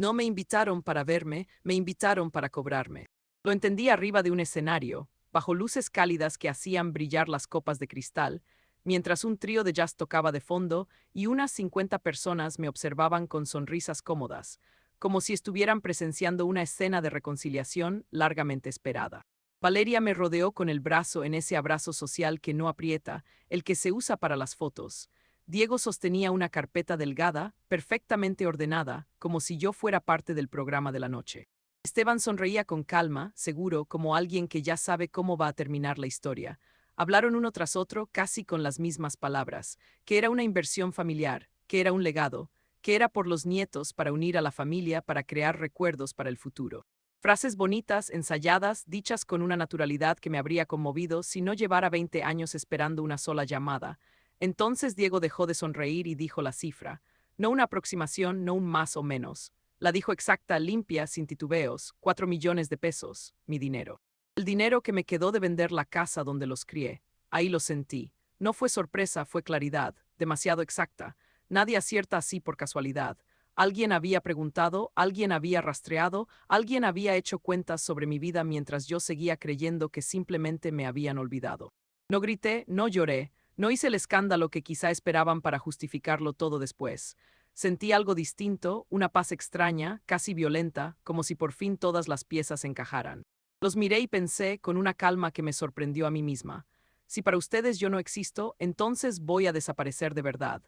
No me invitaron para verme, me invitaron para cobrarme. Lo entendí arriba de un escenario, bajo luces cálidas que hacían brillar las copas de cristal, mientras un trío de jazz tocaba de fondo y unas 50 personas me observaban con sonrisas cómodas, como si estuvieran presenciando una escena de reconciliación largamente esperada. Valeria me rodeó con el brazo en ese abrazo social que no aprieta, el que se usa para las fotos. Diego sostenía una carpeta delgada, perfectamente ordenada, como si yo fuera parte del programa de la noche. Esteban sonreía con calma, seguro, como alguien que ya sabe cómo va a terminar la historia. Hablaron uno tras otro, casi con las mismas palabras, que era una inversión familiar, que era un legado, que era por los nietos para unir a la familia, para crear recuerdos para el futuro. Frases bonitas, ensayadas, dichas con una naturalidad que me habría conmovido si no llevara 20 años esperando una sola llamada. Entonces Diego dejó de sonreír y dijo la cifra. No una aproximación, no un más o menos. La dijo exacta, limpia, sin titubeos, 4 millones de pesos, mi dinero. El dinero que me quedó de vender la casa donde los crié. Ahí lo sentí. No fue sorpresa, fue claridad, demasiado exacta. Nadie acierta así por casualidad. Alguien había preguntado, alguien había rastreado, alguien había hecho cuentas sobre mi vida mientras yo seguía creyendo que simplemente me habían olvidado. No grité, no lloré, no hice el escándalo que quizá esperaban para justificarlo todo después. Sentí algo distinto, una paz extraña, casi violenta, como si por fin todas las piezas encajaran. Los miré y pensé, con una calma que me sorprendió a mí misma. Si para ustedes yo no existo, entonces voy a desaparecer de verdad.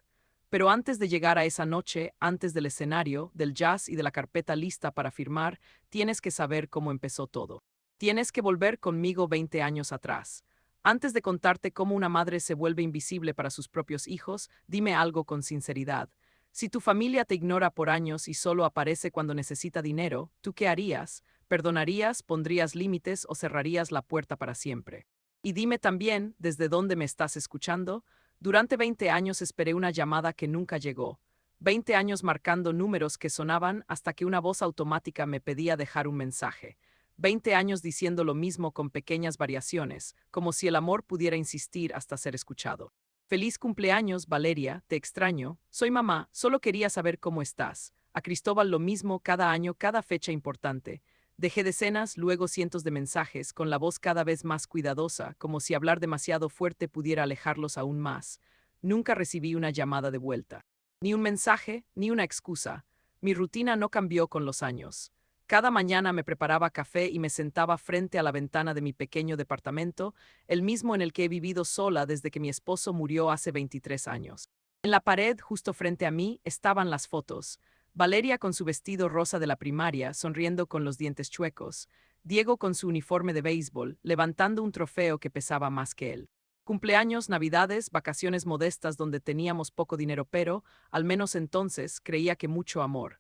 Pero antes de llegar a esa noche, antes del escenario, del jazz y de la carpeta lista para firmar, tienes que saber cómo empezó todo. Tienes que volver conmigo 20 años atrás. Antes de contarte cómo una madre se vuelve invisible para sus propios hijos, dime algo con sinceridad. Si tu familia te ignora por años y solo aparece cuando necesita dinero, ¿tú qué harías? ¿Perdonarías, pondrías límites o cerrarías la puerta para siempre? Y dime también, ¿desde dónde me estás escuchando? Durante 20 años esperé una llamada que nunca llegó. 20 años marcando números que sonaban hasta que una voz automática me pedía dejar un mensaje. 20 años diciendo lo mismo con pequeñas variaciones, como si el amor pudiera insistir hasta ser escuchado. Feliz cumpleaños, Valeria, te extraño. Soy mamá, solo quería saber cómo estás. A Cristóbal lo mismo cada año, cada fecha importante. Dejé decenas, luego cientos de mensajes, con la voz cada vez más cuidadosa, como si hablar demasiado fuerte pudiera alejarlos aún más. Nunca recibí una llamada de vuelta. Ni un mensaje, ni una excusa. Mi rutina no cambió con los años. Cada mañana me preparaba café y me sentaba frente a la ventana de mi pequeño departamento, el mismo en el que he vivido sola desde que mi esposo murió hace 23 años. En la pared, justo frente a mí, estaban las fotos. Valeria con su vestido rosa de la primaria, sonriendo con los dientes chuecos. Diego con su uniforme de béisbol, levantando un trofeo que pesaba más que él. Cumpleaños, navidades, vacaciones modestas donde teníamos poco dinero, pero, al menos entonces, creía que mucho amor.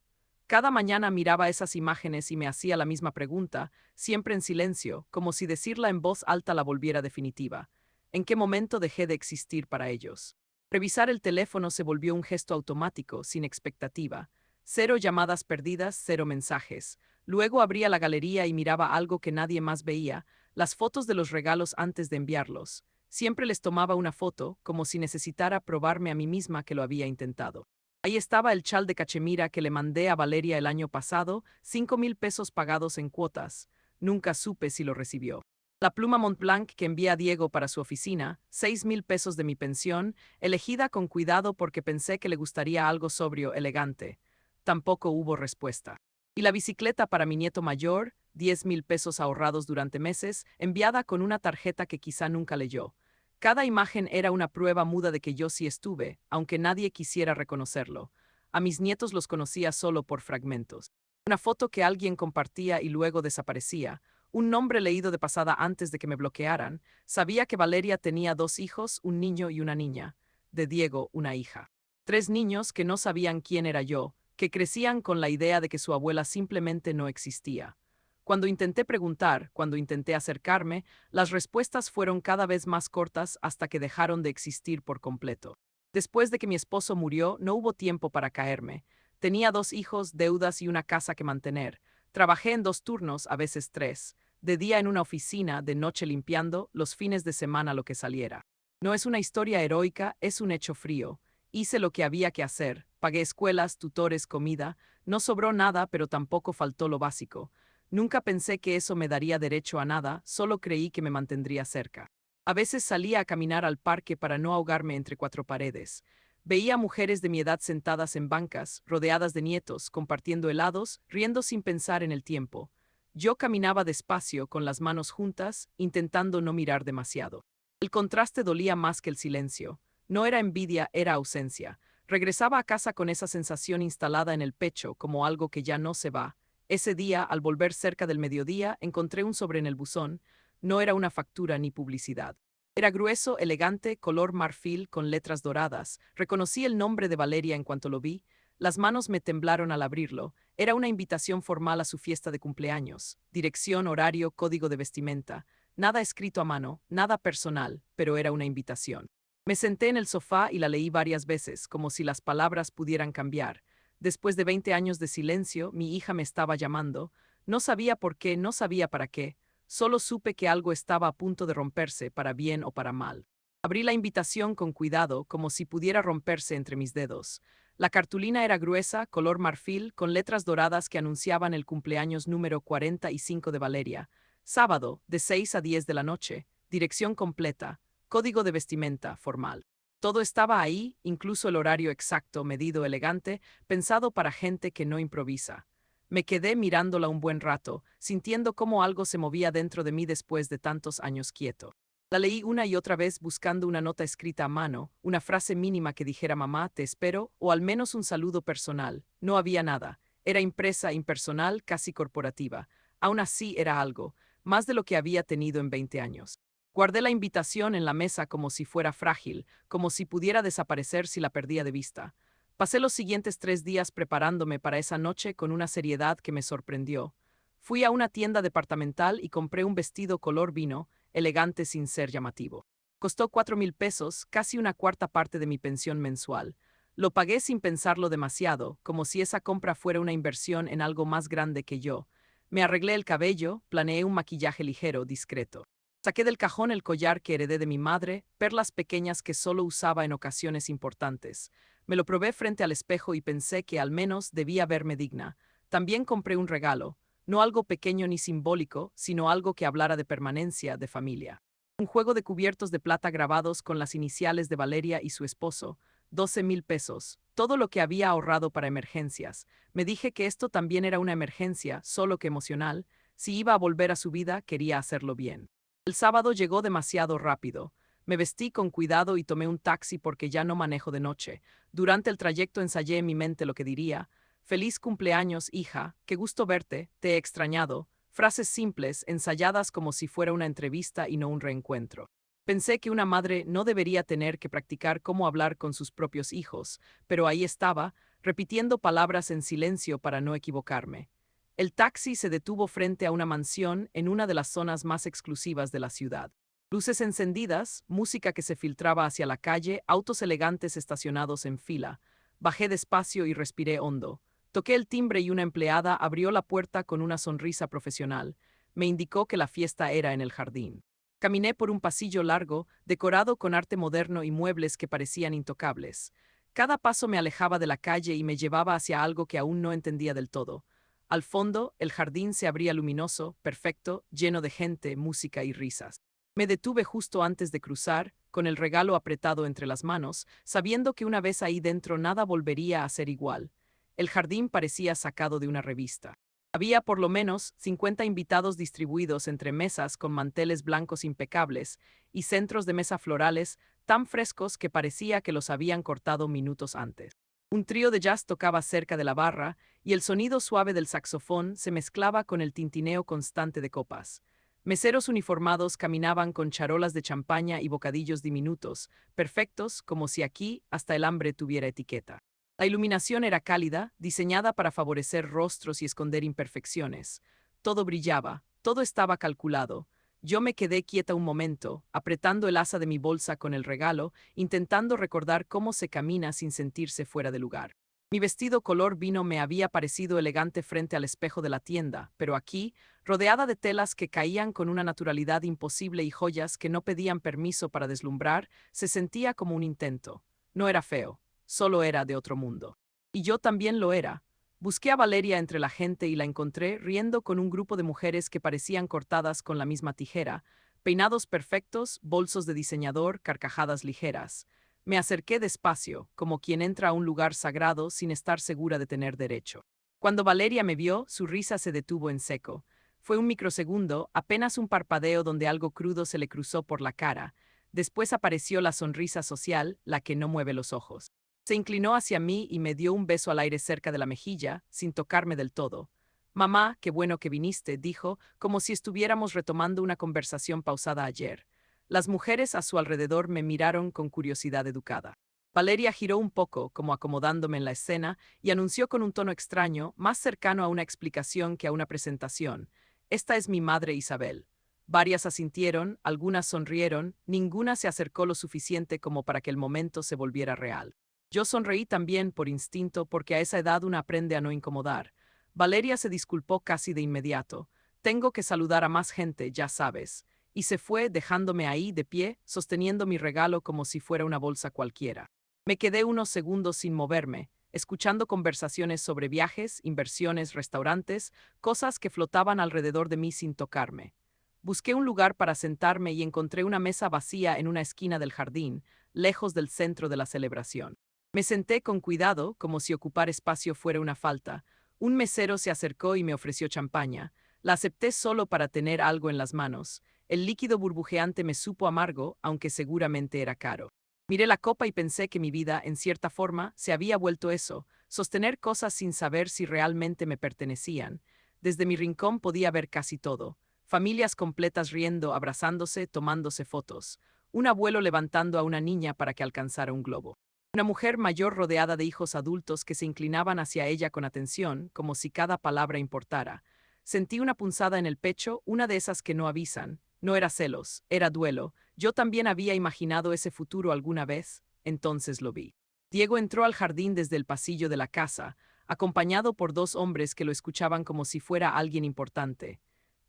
Cada mañana miraba esas imágenes y me hacía la misma pregunta, siempre en silencio, como si decirla en voz alta la volviera definitiva. ¿En qué momento dejé de existir para ellos? Revisar el teléfono se volvió un gesto automático, sin expectativa. 0 llamadas perdidas, 0 mensajes. Luego abría la galería y miraba algo que nadie más veía, las fotos de los regalos antes de enviarlos. Siempre les tomaba una foto, como si necesitara probarme a mí misma que lo había intentado. Ahí estaba el chal de cachemira que le mandé a Valeria el año pasado, 5,000 pesos pagados en cuotas. Nunca supe si lo recibió. La pluma Montblanc que envié a Diego para su oficina, 6,000 pesos de mi pensión, elegida con cuidado porque pensé que le gustaría algo sobrio, elegante. Tampoco hubo respuesta. Y la bicicleta para mi nieto mayor, 10,000 pesos ahorrados durante meses, enviada con una tarjeta que quizá nunca leyó. Cada imagen era una prueba muda de que yo sí estuve, aunque nadie quisiera reconocerlo. A mis nietos los conocía solo por fragmentos. Una foto que alguien compartía y luego desaparecía. Un nombre leído de pasada antes de que me bloquearan. Sabía que Valeria tenía 2 hijos, un niño y una niña. De Diego, una hija. 3 niños que no sabían quién era yo, que crecían con la idea de que su abuela simplemente no existía. Cuando intenté preguntar, cuando intenté acercarme, las respuestas fueron cada vez más cortas hasta que dejaron de existir por completo. Después de que mi esposo murió, no hubo tiempo para caerme. Tenía 2 hijos, deudas y una casa que mantener. Trabajé en 2 turnos, a veces 3. De día en una oficina, de noche limpiando, los fines de semana lo que saliera. No es una historia heroica, es un hecho frío. Hice lo que había que hacer. Pagué escuelas, tutores, comida. No sobró nada, pero tampoco faltó lo básico. Nunca pensé que eso me daría derecho a nada, solo creí que me mantendría cerca. A veces salía a caminar al parque para no ahogarme entre cuatro paredes. Veía mujeres de mi edad sentadas en bancas, rodeadas de nietos, compartiendo helados, riendo sin pensar en el tiempo. Yo caminaba despacio, con las manos juntas, intentando no mirar demasiado. El contraste dolía más que el silencio. No era envidia, era ausencia. Regresaba a casa con esa sensación instalada en el pecho, como algo que ya no se va. Ese día, al volver cerca del mediodía, encontré un sobre en el buzón. No era una factura ni publicidad. Era grueso, elegante, color marfil con letras doradas. Reconocí el nombre de Valeria en cuanto lo vi. Las manos me temblaron al abrirlo. Era una invitación formal a su fiesta de cumpleaños. Dirección, horario, código de vestimenta. Nada escrito a mano, nada personal, pero era una invitación. Me senté en el sofá y la leí varias veces, como si las palabras pudieran cambiar. Después de 20 años de silencio, mi hija me estaba llamando. No sabía por qué, no sabía para qué. Solo supe que algo estaba a punto de romperse, para bien o para mal. Abrí la invitación con cuidado, como si pudiera romperse entre mis dedos. La cartulina era gruesa, color marfil, con letras doradas que anunciaban el cumpleaños número 45 de Valeria. Sábado, de 6 a 10 de la noche. Dirección completa. Código de vestimenta, formal. Todo estaba ahí, incluso el horario exacto, medido, elegante, pensado para gente que no improvisa. Me quedé mirándola un buen rato, sintiendo cómo algo se movía dentro de mí después de tantos años quieto. La leí una y otra vez buscando una nota escrita a mano, una frase mínima que dijera mamá, te espero, o al menos un saludo personal. No había nada. Era impresa, impersonal, casi corporativa. Aún así era algo, más de lo que había tenido en 20 años. Guardé la invitación en la mesa como si fuera frágil, como si pudiera desaparecer si la perdía de vista. Pasé los siguientes 3 días preparándome para esa noche con una seriedad que me sorprendió. Fui a una tienda departamental y compré un vestido color vino, elegante sin ser llamativo. Costó 4,000 pesos, casi una cuarta parte de mi pensión mensual. Lo pagué sin pensarlo demasiado, como si esa compra fuera una inversión en algo más grande que yo. Me arreglé el cabello, planeé un maquillaje ligero, discreto. Saqué del cajón el collar que heredé de mi madre, perlas pequeñas que solo usaba en ocasiones importantes. Me lo probé frente al espejo y pensé que al menos debía verme digna. También compré un regalo, no algo pequeño ni simbólico, sino algo que hablara de permanencia, de familia. Un juego de cubiertos de plata grabados con las iniciales de Valeria y su esposo, 12,000 pesos, todo lo que había ahorrado para emergencias. Me dije que esto también era una emergencia, solo que emocional. Si iba a volver a su vida, quería hacerlo bien. El sábado llegó demasiado rápido. Me vestí con cuidado y tomé un taxi porque ya no manejo de noche. Durante el trayecto ensayé en mi mente lo que diría. Feliz cumpleaños, hija, qué gusto verte, te he extrañado. Frases simples, ensayadas como si fuera una entrevista y no un reencuentro. Pensé que una madre no debería tener que practicar cómo hablar con sus propios hijos, pero ahí estaba, repitiendo palabras en silencio para no equivocarme. El taxi se detuvo frente a una mansión en una de las zonas más exclusivas de la ciudad. Luces encendidas, música que se filtraba hacia la calle, autos elegantes estacionados en fila. Bajé despacio y respiré hondo. Toqué el timbre y una empleada abrió la puerta con una sonrisa profesional. Me indicó que la fiesta era en el jardín. Caminé por un pasillo largo, decorado con arte moderno y muebles que parecían intocables. Cada paso me alejaba de la calle y me llevaba hacia algo que aún no entendía del todo. Al fondo, el jardín se abría luminoso, perfecto, lleno de gente, música y risas. Me detuve justo antes de cruzar, con el regalo apretado entre las manos, sabiendo que una vez ahí dentro nada volvería a ser igual. El jardín parecía sacado de una revista. Había por lo menos 50 invitados distribuidos entre mesas con manteles blancos impecables y centros de mesa florales tan frescos que parecía que los habían cortado minutos antes. Un trío de jazz tocaba cerca de la barra y el sonido suave del saxofón se mezclaba con el tintineo constante de copas. Meseros uniformados caminaban con charolas de champaña y bocadillos diminutos, perfectos como si aquí hasta el hambre tuviera etiqueta. La iluminación era cálida, diseñada para favorecer rostros y esconder imperfecciones. Todo brillaba, todo estaba calculado. Yo me quedé quieta un momento, apretando el asa de mi bolsa con el regalo, intentando recordar cómo se camina sin sentirse fuera de lugar. Mi vestido color vino me había parecido elegante frente al espejo de la tienda, pero aquí, rodeada de telas que caían con una naturalidad imposible y joyas que no pedían permiso para deslumbrar, se sentía como un intento. No era feo, solo era de otro mundo. Y yo también lo era. Busqué a Valeria entre la gente y la encontré riendo con un grupo de mujeres que parecían cortadas con la misma tijera, peinados perfectos, bolsos de diseñador, carcajadas ligeras. Me acerqué despacio, como quien entra a un lugar sagrado sin estar segura de tener derecho. Cuando Valeria me vio, su risa se detuvo en seco. Fue un microsegundo, apenas un parpadeo donde algo crudo se le cruzó por la cara. Después apareció la sonrisa social, la que no mueve los ojos. Se inclinó hacia mí y me dio un beso al aire cerca de la mejilla, sin tocarme del todo. Mamá, qué bueno que viniste, dijo, como si estuviéramos retomando una conversación pausada ayer. Las mujeres a su alrededor me miraron con curiosidad educada. Valeria giró un poco, como acomodándome en la escena, y anunció con un tono extraño, más cercano a una explicación que a una presentación: «Esta es mi madre Isabel». Varias asintieron, algunas sonrieron, ninguna se acercó lo suficiente como para que el momento se volviera real. Yo sonreí también por instinto, porque a esa edad uno aprende a no incomodar. Valeria se disculpó casi de inmediato. «Tengo que saludar a más gente, ya sabes». Y se fue, dejándome ahí, de pie, sosteniendo mi regalo como si fuera una bolsa cualquiera. Me quedé unos segundos sin moverme, escuchando conversaciones sobre viajes, inversiones, restaurantes, cosas que flotaban alrededor de mí sin tocarme. Busqué un lugar para sentarme y encontré una mesa vacía en una esquina del jardín, lejos del centro de la celebración. Me senté con cuidado, como si ocupar espacio fuera una falta. Un mesero se acercó y me ofreció champaña. La acepté solo para tener algo en las manos. El líquido burbujeante me supo amargo, aunque seguramente era caro. Miré la copa y pensé que mi vida, en cierta forma, se había vuelto eso: sostener cosas sin saber si realmente me pertenecían. Desde mi rincón podía ver casi todo: familias completas riendo, abrazándose, tomándose fotos. Un abuelo levantando a una niña para que alcanzara un globo. Una mujer mayor rodeada de hijos adultos que se inclinaban hacia ella con atención, como si cada palabra importara. Sentí una punzada en el pecho, una de esas que no avisan. No era celos, era duelo. Yo también había imaginado ese futuro alguna vez, entonces lo vi. Diego entró al jardín desde el pasillo de la casa, acompañado por dos hombres que lo escuchaban como si fuera alguien importante.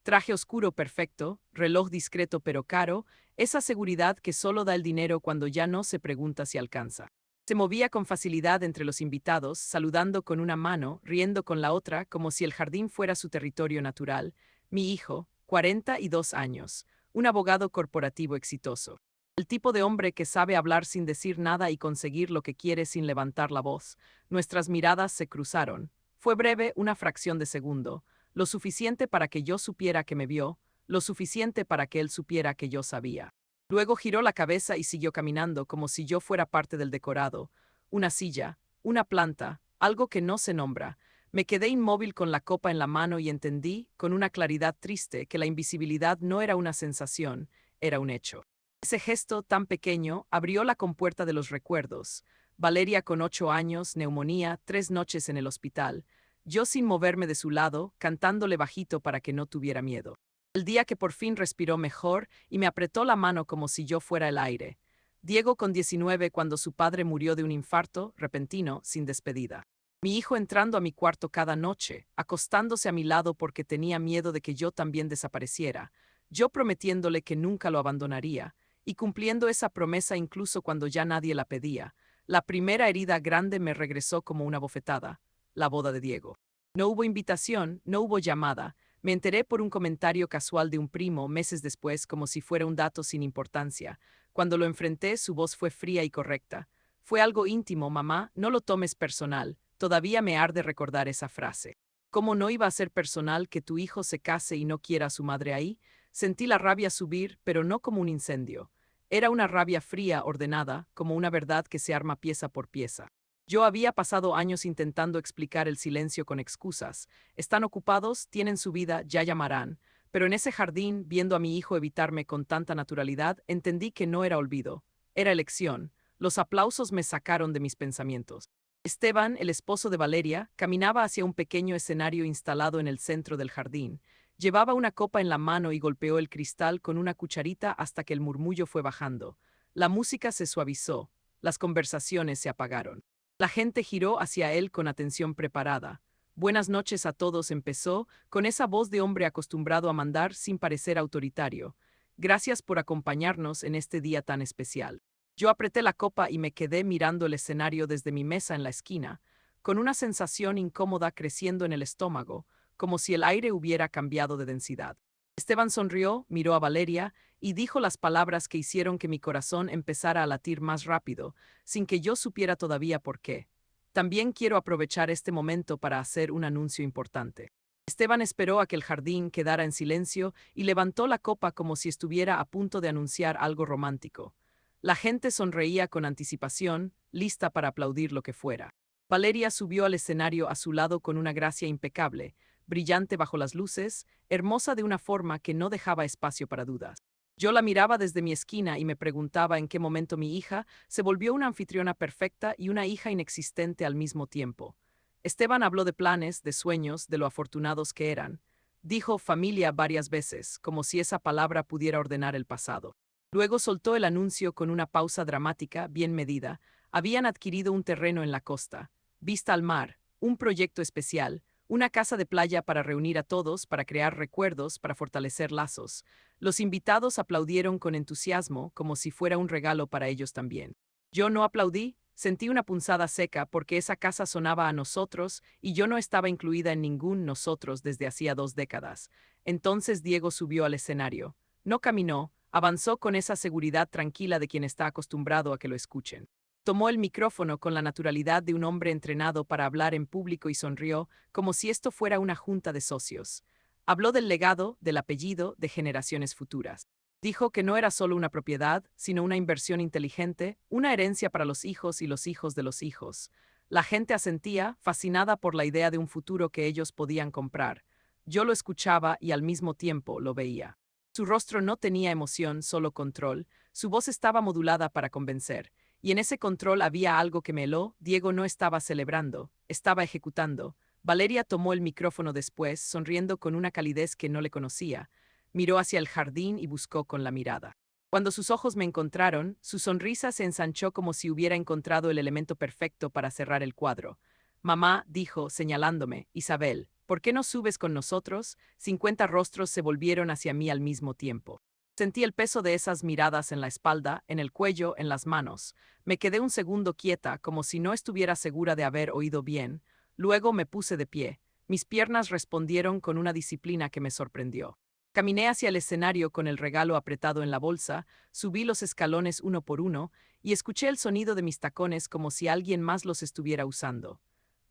Traje oscuro perfecto, reloj discreto pero caro, esa seguridad que solo da el dinero cuando ya no se pregunta si alcanza. Se movía con facilidad entre los invitados, saludando con una mano, riendo con la otra, como si el jardín fuera su territorio natural. Mi hijo, 42 años, un abogado corporativo exitoso. El tipo de hombre que sabe hablar sin decir nada y conseguir lo que quiere sin levantar la voz. Nuestras miradas se cruzaron. Fue breve, una fracción de segundo, lo suficiente para que yo supiera que me vio, lo suficiente para que él supiera que yo sabía. Luego giró la cabeza y siguió caminando como si yo fuera parte del decorado. Una silla, una planta, algo que no se nombra. Me quedé inmóvil con la copa en la mano y entendí, con una claridad triste, que la invisibilidad no era una sensación, era un hecho. Ese gesto tan pequeño abrió la compuerta de los recuerdos. Valeria con 8 años, neumonía, 3 noches en el hospital. Yo sin moverme de su lado, cantándole bajito para que no tuviera miedo. El día que por fin respiró mejor y me apretó la mano como si yo fuera el aire. Diego con 19 cuando su padre murió de un infarto repentino, sin despedida. Mi hijo entrando a mi cuarto cada noche, acostándose a mi lado porque tenía miedo de que yo también desapareciera, yo prometiéndole que nunca lo abandonaría, y cumpliendo esa promesa incluso cuando ya nadie la pedía. La primera herida grande me regresó como una bofetada: la boda de Diego. No hubo invitación, no hubo llamada. Me enteré por un comentario casual de un primo meses después, como si fuera un dato sin importancia. Cuando lo enfrenté, su voz fue fría y correcta. «Fue algo íntimo, mamá, no lo tomes personal». Todavía me arde recordar esa frase. ¿Cómo no iba a ser personal que tu hijo se case y no quiera a su madre ahí? Sentí la rabia subir, pero no como un incendio. Era una rabia fría, ordenada, como una verdad que se arma pieza por pieza. Yo había pasado años intentando explicar el silencio con excusas. Están ocupados, tienen su vida, ya llamarán. Pero en ese jardín, viendo a mi hijo evitarme con tanta naturalidad, entendí que no era olvido, era elección. Los aplausos me sacaron de mis pensamientos. Esteban, el esposo de Valeria, caminaba hacia un pequeño escenario instalado en el centro del jardín. Llevaba una copa en la mano y golpeó el cristal con una cucharita hasta que el murmullo fue bajando. La música se suavizó, las conversaciones se apagaron. La gente giró hacia él con atención preparada. «Buenas noches a todos», empezó, con esa voz de hombre acostumbrado a mandar sin parecer autoritario. «Gracias por acompañarnos en este día tan especial». Yo apreté la copa y me quedé mirando el escenario desde mi mesa en la esquina. con una sensación incómoda creciendo en el estómago, como si el aire hubiera cambiado de densidad. Esteban sonrió, miró a Valeria y dijo las palabras que hicieron que mi corazón empezara a latir más rápido, sin que yo supiera todavía por qué. También quiero aprovechar este momento para hacer un anuncio importante. Esteban esperó a que el jardín quedara en silencio y levantó la copa como si estuviera a punto de anunciar algo romántico. La gente sonreía con anticipación, lista para aplaudir lo que fuera. Valeria subió al escenario a su lado con una gracia impecable, brillante bajo las luces, hermosa de una forma que no dejaba espacio para dudas. Yo la miraba desde mi esquina y me preguntaba en qué momento mi hija se volvió una anfitriona perfecta y una hija inexistente al mismo tiempo. Esteban habló de planes, de sueños, de lo afortunados que eran. Dijo familia varias veces, como si esa palabra pudiera ordenar el pasado. Luego soltó el anuncio con una pausa dramática bien medida. Habían adquirido un terreno en la costa, vista al mar, un proyecto especial, una casa de playa para reunir a todos, para crear recuerdos, para fortalecer lazos. Los invitados aplaudieron con entusiasmo, como si fuera un regalo para ellos también. Yo no aplaudí, sentí una punzada seca porque esa casa sonaba a nosotros y yo no estaba incluida en ningún nosotros desde hacía 2 décadas. Entonces Diego subió al escenario. No caminó, avanzó con esa seguridad tranquila de quien está acostumbrado a que lo escuchen. Tomó el micrófono con la naturalidad de un hombre entrenado para hablar en público y sonrió, como si esto fuera una junta de socios. Habló del legado, del apellido, de generaciones futuras. Dijo que no era solo una propiedad, sino una inversión inteligente, una herencia para los hijos y los hijos de los hijos. La gente asentía, fascinada por la idea de un futuro que ellos podían comprar. Yo lo escuchaba y al mismo tiempo lo veía. Su rostro no tenía emoción, solo control. Su voz estaba modulada para convencer. Y en ese control había algo que me heló. Diego no estaba celebrando, estaba ejecutando. Valeria tomó el micrófono después, sonriendo con una calidez que no le conocía. Miró hacia el jardín y buscó con la mirada. Cuando sus ojos me encontraron, su sonrisa se ensanchó como si hubiera encontrado el elemento perfecto para cerrar el cuadro. Mamá, dijo, señalándome, Isabel, ¿por qué no subes con nosotros? 50 rostros se volvieron hacia mí al mismo tiempo. Sentí el peso de esas miradas en la espalda, en el cuello, en las manos. Me quedé un segundo quieta, como si no estuviera segura de haber oído bien. Luego me puse de pie. Mis piernas respondieron con una disciplina que me sorprendió. Caminé hacia el escenario con el regalo apretado en la bolsa, subí los escalones uno por uno y escuché el sonido de mis tacones como si alguien más los estuviera usando.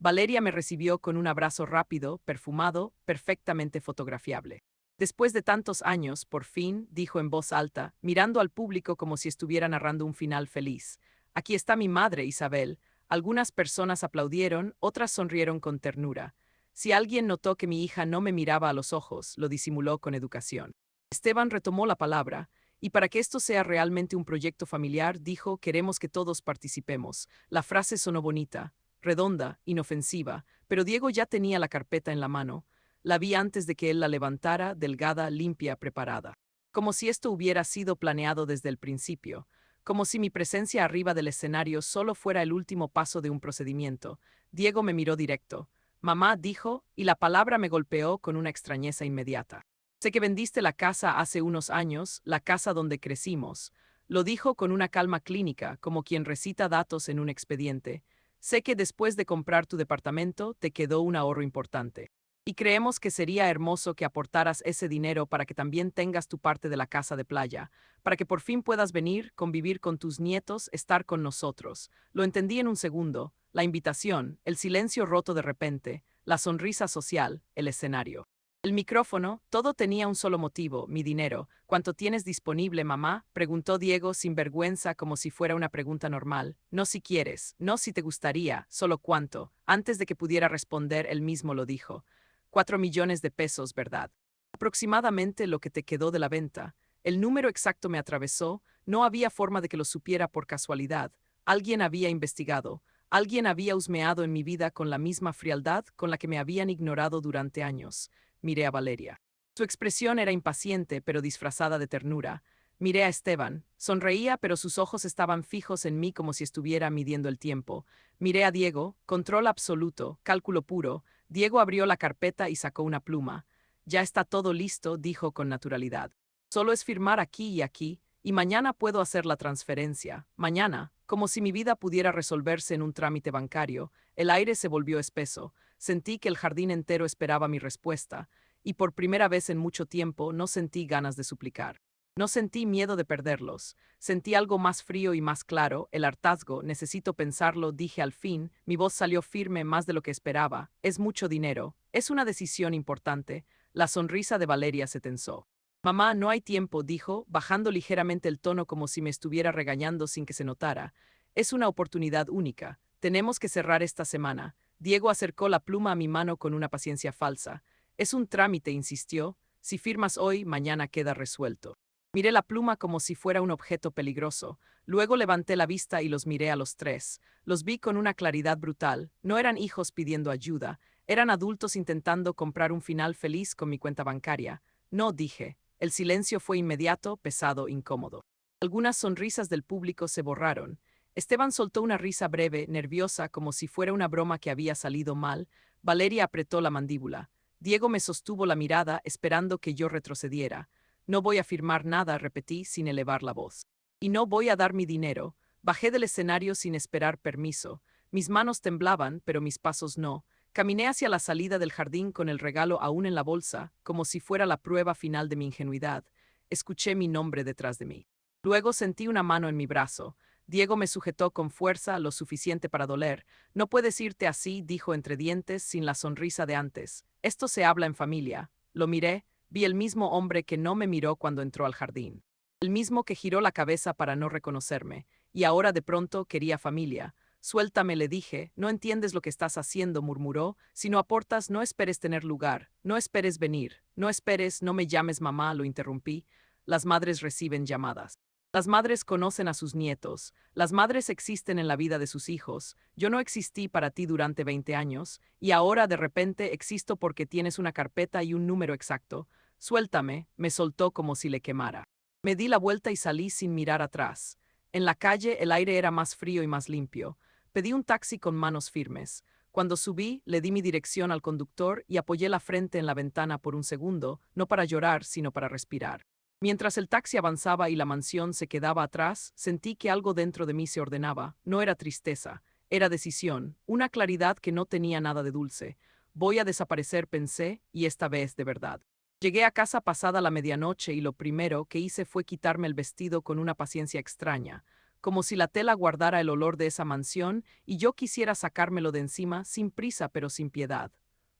Valeria me recibió con un abrazo rápido, perfumado, perfectamente fotografiable. Después de tantos años, por fin, dijo en voz alta, mirando al público como si estuviera narrando un final feliz. Aquí está mi madre, Isabel. Algunas personas aplaudieron, otras sonrieron con ternura. Si alguien notó que mi hija no me miraba a los ojos, lo disimuló con educación. Esteban retomó la palabra, y para que esto sea realmente un proyecto familiar, dijo, queremos que todos participemos. La frase sonó bonita, redonda, inofensiva, pero Diego ya tenía la carpeta en la mano. La vi antes de que él la levantara, delgada, limpia, preparada. Como si esto hubiera sido planeado desde el principio, como si mi presencia arriba del escenario solo fuera el último paso de un procedimiento. Diego me miró directo. Mamá, dijo, y la palabra me golpeó con una extrañeza inmediata. Sé que vendiste la casa hace unos años, la casa donde crecimos. Lo dijo con una calma clínica, como quien recita datos en un expediente. Sé que después de comprar tu departamento te quedó un ahorro importante. Y creemos que sería hermoso que aportaras ese dinero para que también tengas tu parte de la casa de playa, para que por fin puedas venir, convivir con tus nietos, estar con nosotros. Lo entendí en un segundo, la invitación, el silencio roto de repente, la sonrisa social, el escenario. El micrófono, todo tenía un solo motivo, mi dinero. ¿Cuánto tienes disponible, mamá? Preguntó Diego sin vergüenza como si fuera una pregunta normal. No si quieres, no si te gustaría, solo cuánto. Antes de que pudiera responder, él mismo lo dijo. 4 millones de pesos, ¿verdad? Aproximadamente lo que te quedó de la venta. El número exacto me atravesó, no había forma de que lo supiera por casualidad. Alguien había investigado, alguien había husmeado en mi vida con la misma frialdad con la que me habían ignorado durante años. Miré a Valeria. Su expresión era impaciente, pero disfrazada de ternura. Miré a Esteban. Sonreía, pero sus ojos estaban fijos en mí como si estuviera midiendo el tiempo. Miré a Diego, control absoluto, cálculo puro. Diego abrió la carpeta y sacó una pluma. Ya está todo listo, dijo con naturalidad. Solo es firmar aquí y aquí, Y mañana puedo hacer la transferencia. Mañana, como si mi vida pudiera resolverse en un trámite bancario, el aire se volvió espeso. Sentí que el jardín entero esperaba mi respuesta, y por primera vez en mucho tiempo no sentí ganas de suplicar. No sentí miedo de perderlos. Sentí algo más frío y más claro, el hartazgo. Necesito pensarlo, dije al fin. Mi voz salió firme más de lo que esperaba. Es mucho dinero. Es una decisión importante. La sonrisa de Valeria se tensó. Mamá, no hay tiempo, dijo, bajando ligeramente el tono como si me estuviera regañando sin que se notara. Es una oportunidad única. Tenemos que cerrar esta semana. Diego acercó la pluma a mi mano con una paciencia falsa. Es un trámite, insistió. Si firmas hoy, mañana queda resuelto. Miré la pluma como si fuera un objeto peligroso. Luego levanté la vista y los miré a los tres. Los vi con una claridad brutal. No eran hijos pidiendo ayuda. Eran adultos intentando comprar un final feliz con mi cuenta bancaria. No, dije. El silencio fue inmediato, pesado, incómodo. Algunas sonrisas del público se borraron. Esteban soltó una risa breve, nerviosa, como si fuera una broma que había salido mal. Valeria apretó la mandíbula. Diego me sostuvo la mirada, esperando que yo retrocediera. No voy a firmar nada, repetí sin elevar la voz. Y no voy a dar mi dinero. Bajé del escenario sin esperar permiso. Mis manos temblaban, pero mis pasos no. Caminé hacia la salida del jardín con el regalo aún en la bolsa, como si fuera la prueba final de mi ingenuidad. Escuché mi nombre detrás de mí. Luego sentí una mano en mi brazo. Diego me sujetó con fuerza, lo suficiente para doler. No puedes irte así, dijo entre dientes, sin la sonrisa de antes. Esto se habla en familia. Lo miré. Vi el mismo hombre que no me miró cuando entró al jardín. El mismo que giró la cabeza para no reconocerme. Y ahora de pronto quería familia. Suéltame, le dije. No entiendes lo que estás haciendo, murmuró. Si no aportas, no esperes tener lugar. No esperes venir. No esperes, no me llames mamá, lo interrumpí. Las madres reciben llamadas. Las madres conocen a sus nietos. Las madres existen en la vida de sus hijos. Yo no existí para ti durante 20 años, y ahora de repente existo porque tienes una carpeta y un número exacto. Suéltame, me soltó como si le quemara. Me di la vuelta y salí sin mirar atrás. En la calle el aire era más frío y más limpio. Pedí un taxi con manos firmes. Cuando subí, le di mi dirección al conductor y apoyé la frente en la ventana por un segundo, no para llorar, sino para respirar. Mientras el taxi avanzaba y la mansión se quedaba atrás, sentí que algo dentro de mí se ordenaba. No era tristeza, era decisión, una claridad que no tenía nada de dulce. Voy a desaparecer, pensé, y esta vez de verdad. Llegué a casa pasada la medianoche y lo primero que hice fue quitarme el vestido con una paciencia extraña, como si la tela guardara el olor de esa mansión y yo quisiera sacármelo de encima sin prisa pero sin piedad.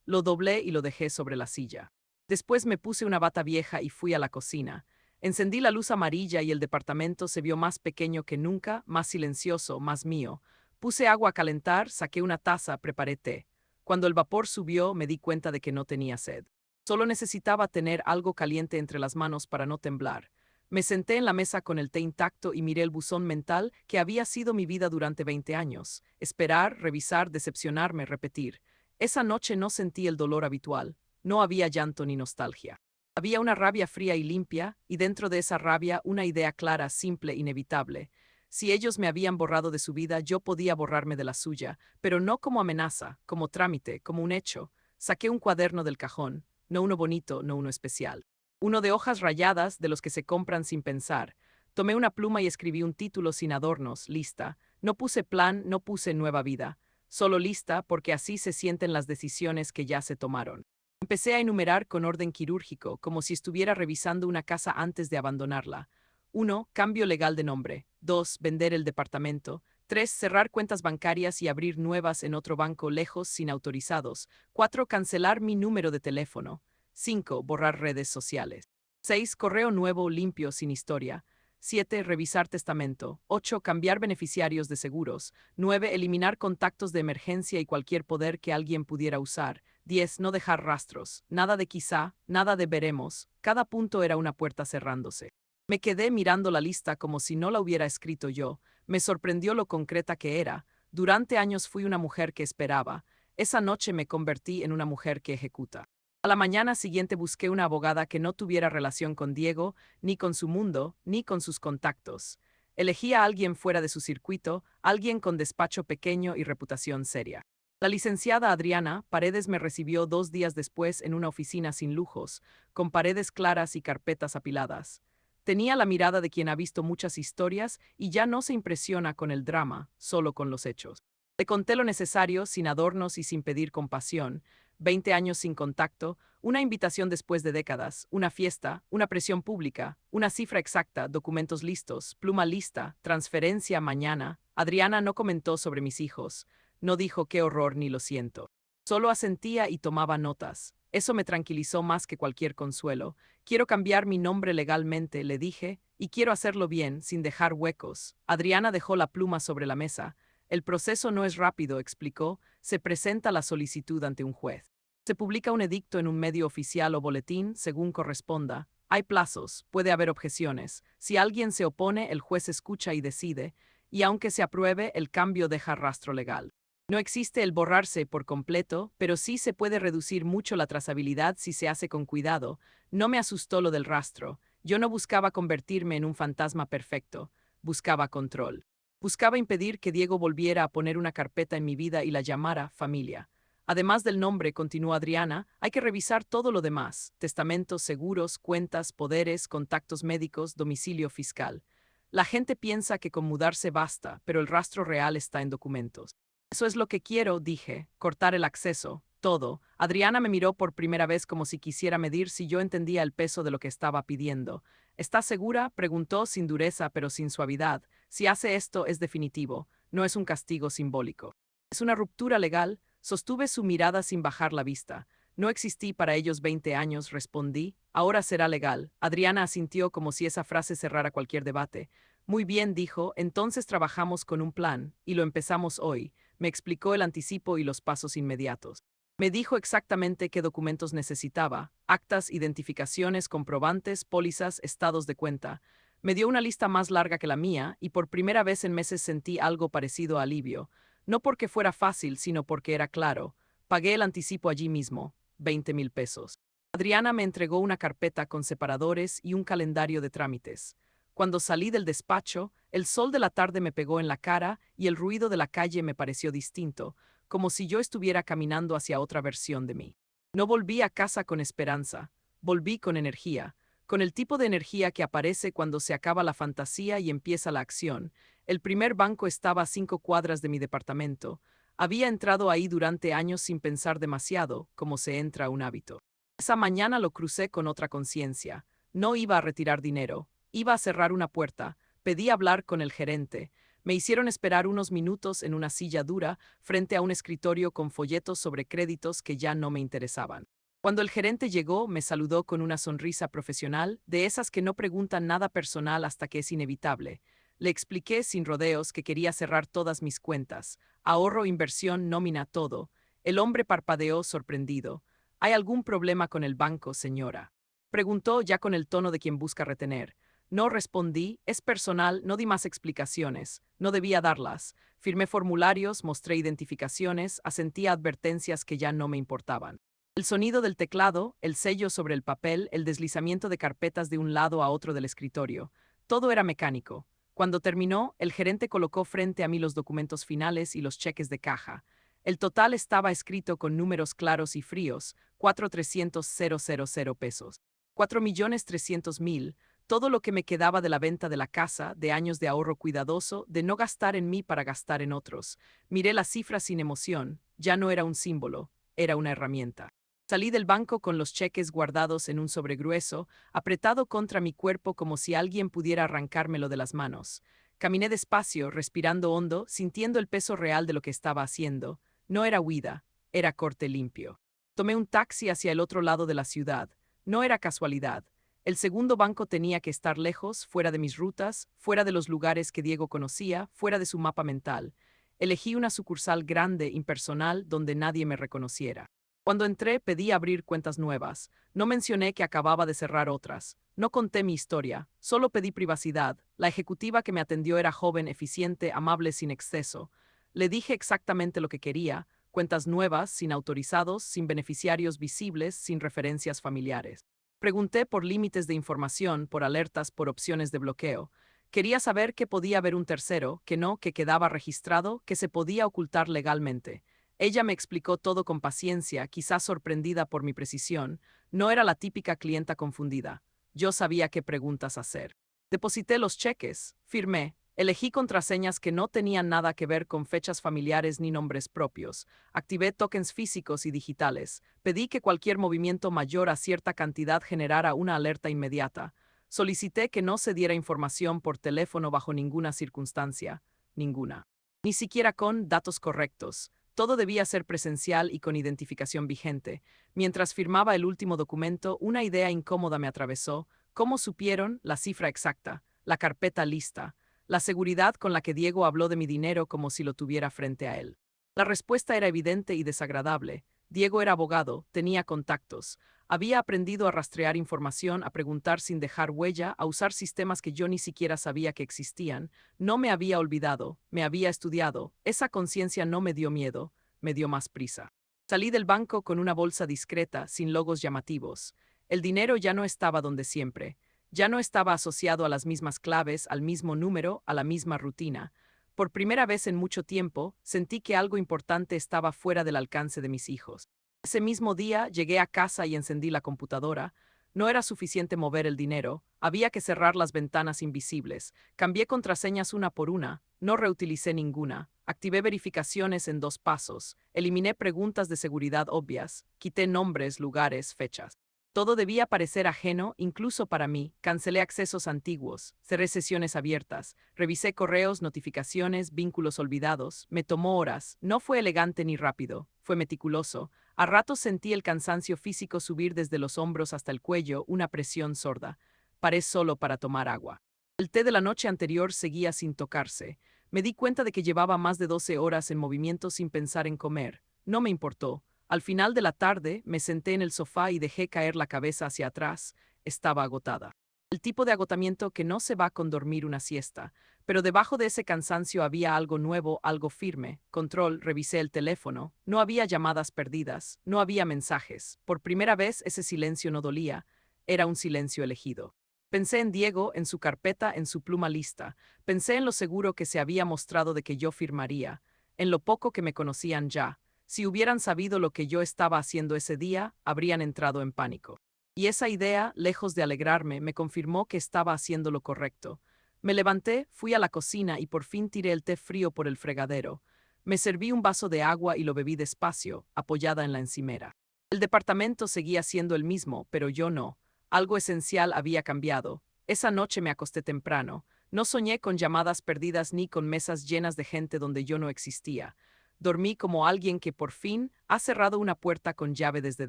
Lo doblé y lo dejé sobre la silla. Después me puse una bata vieja y fui a la cocina. Encendí la luz amarilla y el departamento se vio más pequeño que nunca, más silencioso, más mío. Puse agua a calentar, saqué una taza, preparé té. Cuando el vapor subió, me di cuenta de que no tenía sed. Solo necesitaba tener algo caliente entre las manos para no temblar. Me senté en la mesa con el té intacto y miré el buzón mental que había sido mi vida durante 20 años. Esperar, revisar, decepcionarme, repetir. Esa noche no sentí el dolor habitual. No había llanto ni nostalgia. Había una rabia fría y limpia, y dentro de esa rabia una idea clara, simple, inevitable. Si ellos me habían borrado de su vida, yo podía borrarme de la suya, pero no como amenaza, como trámite, como un hecho. Saqué un cuaderno del cajón, no uno bonito, no uno especial. Uno de hojas rayadas, de los que se compran sin pensar. Tomé una pluma y escribí un título sin adornos, lista. No puse plan, no puse nueva vida. Solo lista, porque así se sienten las decisiones que ya se tomaron. Empecé a enumerar con orden quirúrgico, como si estuviera revisando una casa antes de abandonarla. 1. Cambio legal de nombre. 2. Vender el departamento. 3. Cerrar cuentas bancarias y abrir nuevas en otro banco lejos sin autorizados. 4. Cancelar mi número de teléfono. 5. Borrar redes sociales. 6. Correo nuevo, limpio, sin historia. 7. Revisar testamento. 8. Cambiar beneficiarios de seguros. 9. Eliminar contactos de emergencia y cualquier poder que alguien pudiera usar. 10. No dejar rastros. Nada de quizá, nada de veremos. Cada punto era una puerta cerrándose. Me quedé mirando la lista como si no la hubiera escrito yo. Me sorprendió lo concreta que era. Durante años fui una mujer que esperaba. Esa noche me convertí en una mujer que ejecuta. A la mañana siguiente busqué una abogada que no tuviera relación con Diego, ni con su mundo, ni con sus contactos. Elegí a alguien fuera de su circuito, alguien con despacho pequeño y reputación seria. La licenciada Adriana Paredes me recibió 2 días después en una oficina sin lujos, con paredes claras y carpetas apiladas. Tenía la mirada de quien ha visto muchas historias y ya no se impresiona con el drama, solo con los hechos. Le conté lo necesario, sin adornos y sin pedir compasión. 20 años sin contacto, una invitación después de décadas, una fiesta, una presión pública, una cifra exacta, documentos listos, pluma lista, transferencia mañana. Adriana no comentó sobre mis hijos. No dijo qué horror ni lo siento. Solo asentía y tomaba notas. Eso me tranquilizó más que cualquier consuelo. Quiero cambiar mi nombre legalmente, le dije, y quiero hacerlo bien, sin dejar huecos. Adriana dejó la pluma sobre la mesa. El proceso no es rápido, explicó. Se presenta la solicitud ante un juez. Se publica un edicto en un medio oficial o boletín, según corresponda. Hay plazos, puede haber objeciones. Si alguien se opone, el juez escucha y decide, y aunque se apruebe, el cambio deja rastro legal. No existe el borrarse por completo, pero sí se puede reducir mucho la trazabilidad si se hace con cuidado. No me asustó lo del rastro. Yo no buscaba convertirme en un fantasma perfecto. Buscaba control. Buscaba impedir que Diego volviera a poner una carpeta en mi vida y la llamara familia. Además del nombre, continuó Adriana, hay que revisar todo lo demás: testamentos, seguros, cuentas, poderes, contactos médicos, domicilio fiscal. La gente piensa que con mudarse basta, pero el rastro real está en documentos. Eso es lo que quiero, dije, cortar el acceso, todo. Adriana me miró por primera vez como si quisiera medir si yo entendía el peso de lo que estaba pidiendo. ¿Estás segura?, preguntó sin dureza pero sin suavidad. Si hace esto es definitivo, no es un castigo simbólico. Es una ruptura legal. Sostuve su mirada sin bajar la vista. No existí para ellos 20 años, respondí. Ahora será legal. Adriana asintió como si esa frase cerrara cualquier debate. Muy bien, dijo, entonces trabajamos con un plan, y lo empezamos hoy. Me explicó el anticipo y los pasos inmediatos. Me dijo exactamente qué documentos necesitaba: actas, identificaciones, comprobantes, pólizas, estados de cuenta. Me dio una lista más larga que la mía, y por primera vez en meses sentí algo parecido a alivio. No porque fuera fácil, sino porque era claro. Pagué el anticipo allí mismo, 20,000 pesos. Adriana me entregó una carpeta con separadores y un calendario de trámites. Cuando salí del despacho, el sol de la tarde me pegó en la cara y el ruido de la calle me pareció distinto, como si yo estuviera caminando hacia otra versión de mí. No volví a casa con esperanza, volví con energía, con el tipo de energía que aparece cuando se acaba la fantasía y empieza la acción. El primer banco estaba a 5 cuadras de mi departamento. Había entrado ahí durante años sin pensar demasiado, como se entra a un hábito. Esa mañana lo crucé con otra conciencia. No iba a retirar dinero, iba a cerrar una puerta. Pedí hablar con el gerente. Me hicieron esperar unos minutos en una silla dura frente a un escritorio con folletos sobre créditos que ya no me interesaban. Cuando el gerente llegó, me saludó con una sonrisa profesional, de esas que no preguntan nada personal hasta que es inevitable. Le expliqué sin rodeos que quería cerrar todas mis cuentas: ahorro, inversión, nómina, todo. El hombre parpadeó sorprendido. ¿Hay algún problema con el banco, señora?, preguntó, ya con el tono de quien busca retener. No, respondí, es personal. No di más explicaciones. No debía darlas. Firmé formularios, mostré identificaciones, asentí a advertencias que ya no me importaban. El sonido del teclado, el sello sobre el papel, el deslizamiento de carpetas de un lado a otro del escritorio. Todo era mecánico. Cuando terminó, el gerente colocó frente a mí los documentos finales y los cheques de caja. El total estaba escrito con números claros y fríos: 4,300,000 pesos. 4,300,000. Todo lo que me quedaba de la venta de la casa, de años de ahorro cuidadoso, de no gastar en mí para gastar en otros. Miré la cifra sin emoción. Ya no era un símbolo, era una herramienta. Salí del banco con los cheques guardados en un sobregrueso, apretado contra mi cuerpo como si alguien pudiera arrancármelo de las manos. Caminé despacio, respirando hondo, sintiendo el peso real de lo que estaba haciendo. No era huida, era corte limpio. Tomé un taxi hacia el otro lado de la ciudad. No era casualidad. El segundo banco tenía que estar lejos, fuera de mis rutas, fuera de los lugares que Diego conocía, fuera de su mapa mental. Elegí una sucursal grande, impersonal, donde nadie me reconociera. Cuando entré, pedí abrir cuentas nuevas. No mencioné que acababa de cerrar otras. No conté mi historia, solo pedí privacidad. La ejecutiva que me atendió era joven, eficiente, amable, sin exceso. Le dije exactamente lo que quería: cuentas nuevas, sin autorizados, sin beneficiarios visibles, sin referencias familiares. Pregunté por límites de información, por alertas, por opciones de bloqueo. Quería saber que podía haber un tercero, que no, que quedaba registrado, que se podía ocultar legalmente. Ella me explicó todo con paciencia, quizás sorprendida por mi precisión. No era la típica clienta confundida. Yo sabía qué preguntas hacer. Deposité los cheques, firmé, elegí contraseñas que no tenían nada que ver con fechas familiares ni nombres propios, activé tokens físicos y digitales, pedí que cualquier movimiento mayor a cierta cantidad generara una alerta inmediata, solicité que no se diera información por teléfono bajo ninguna circunstancia, ninguna. Ni siquiera con datos correctos. Todo debía ser presencial y con identificación vigente. Mientras firmaba el último documento, una idea incómoda me atravesó. ¿Cómo supieron la cifra exacta, la carpeta lista, la seguridad con la que Diego habló de mi dinero como si lo tuviera frente a él? La respuesta era evidente y desagradable. Diego era abogado, tenía contactos, había aprendido a rastrear información, a preguntar sin dejar huella, a usar sistemas que yo ni siquiera sabía que existían. No me había olvidado, me había estudiado. Esa conciencia no me dio miedo, me dio más prisa. Salí del banco con una bolsa discreta, sin logos llamativos. El dinero ya no estaba donde siempre. Ya no estaba asociado a las mismas claves, al mismo número, a la misma rutina. Por primera vez en mucho tiempo, sentí que algo importante estaba fuera del alcance de mis hijos. Ese mismo día llegué a casa y encendí la computadora. No era suficiente mover el dinero, había que cerrar las ventanas invisibles. Cambié contraseñas una por una, no reutilicé ninguna. Activé verificaciones en 2 pasos, eliminé preguntas de seguridad obvias, quité nombres, lugares, fechas. Todo debía parecer ajeno, incluso para mí. Cancelé accesos antiguos, cerré sesiones abiertas, revisé correos, notificaciones, vínculos olvidados. Me tomó horas, no fue elegante ni rápido, fue meticuloso. A ratos sentí el cansancio físico subir desde los hombros hasta el cuello, una presión sorda. Paré solo para tomar agua. El té de la noche anterior seguía sin tocarse. Me di cuenta de que llevaba más de 12 horas en movimiento sin pensar en comer. No me importó. Al final de la tarde, me senté en el sofá y dejé caer la cabeza hacia atrás. Estaba agotada. El tipo de agotamiento que no se va con dormir una siesta. Pero debajo de ese cansancio había algo nuevo, algo firme. Control, revisé el teléfono. No había llamadas perdidas, no había mensajes. Por primera vez ese silencio no dolía. Era un silencio elegido. Pensé en Diego, en su carpeta, en su pluma lista. Pensé en lo seguro que se había mostrado de que yo firmaría. En lo poco que me conocían ya. Si hubieran sabido lo que yo estaba haciendo ese día, habrían entrado en pánico. Y esa idea, lejos de alegrarme, me confirmó que estaba haciendo lo correcto. Me levanté, fui a la cocina y por fin tiré el té frío por el fregadero. Me serví un vaso de agua y lo bebí despacio, apoyada en la encimera. El departamento seguía siendo el mismo, pero yo no. Algo esencial había cambiado. Esa noche me acosté temprano. No soñé con llamadas perdidas ni con mesas llenas de gente donde yo no existía. Dormí como alguien que por fin ha cerrado una puerta con llave desde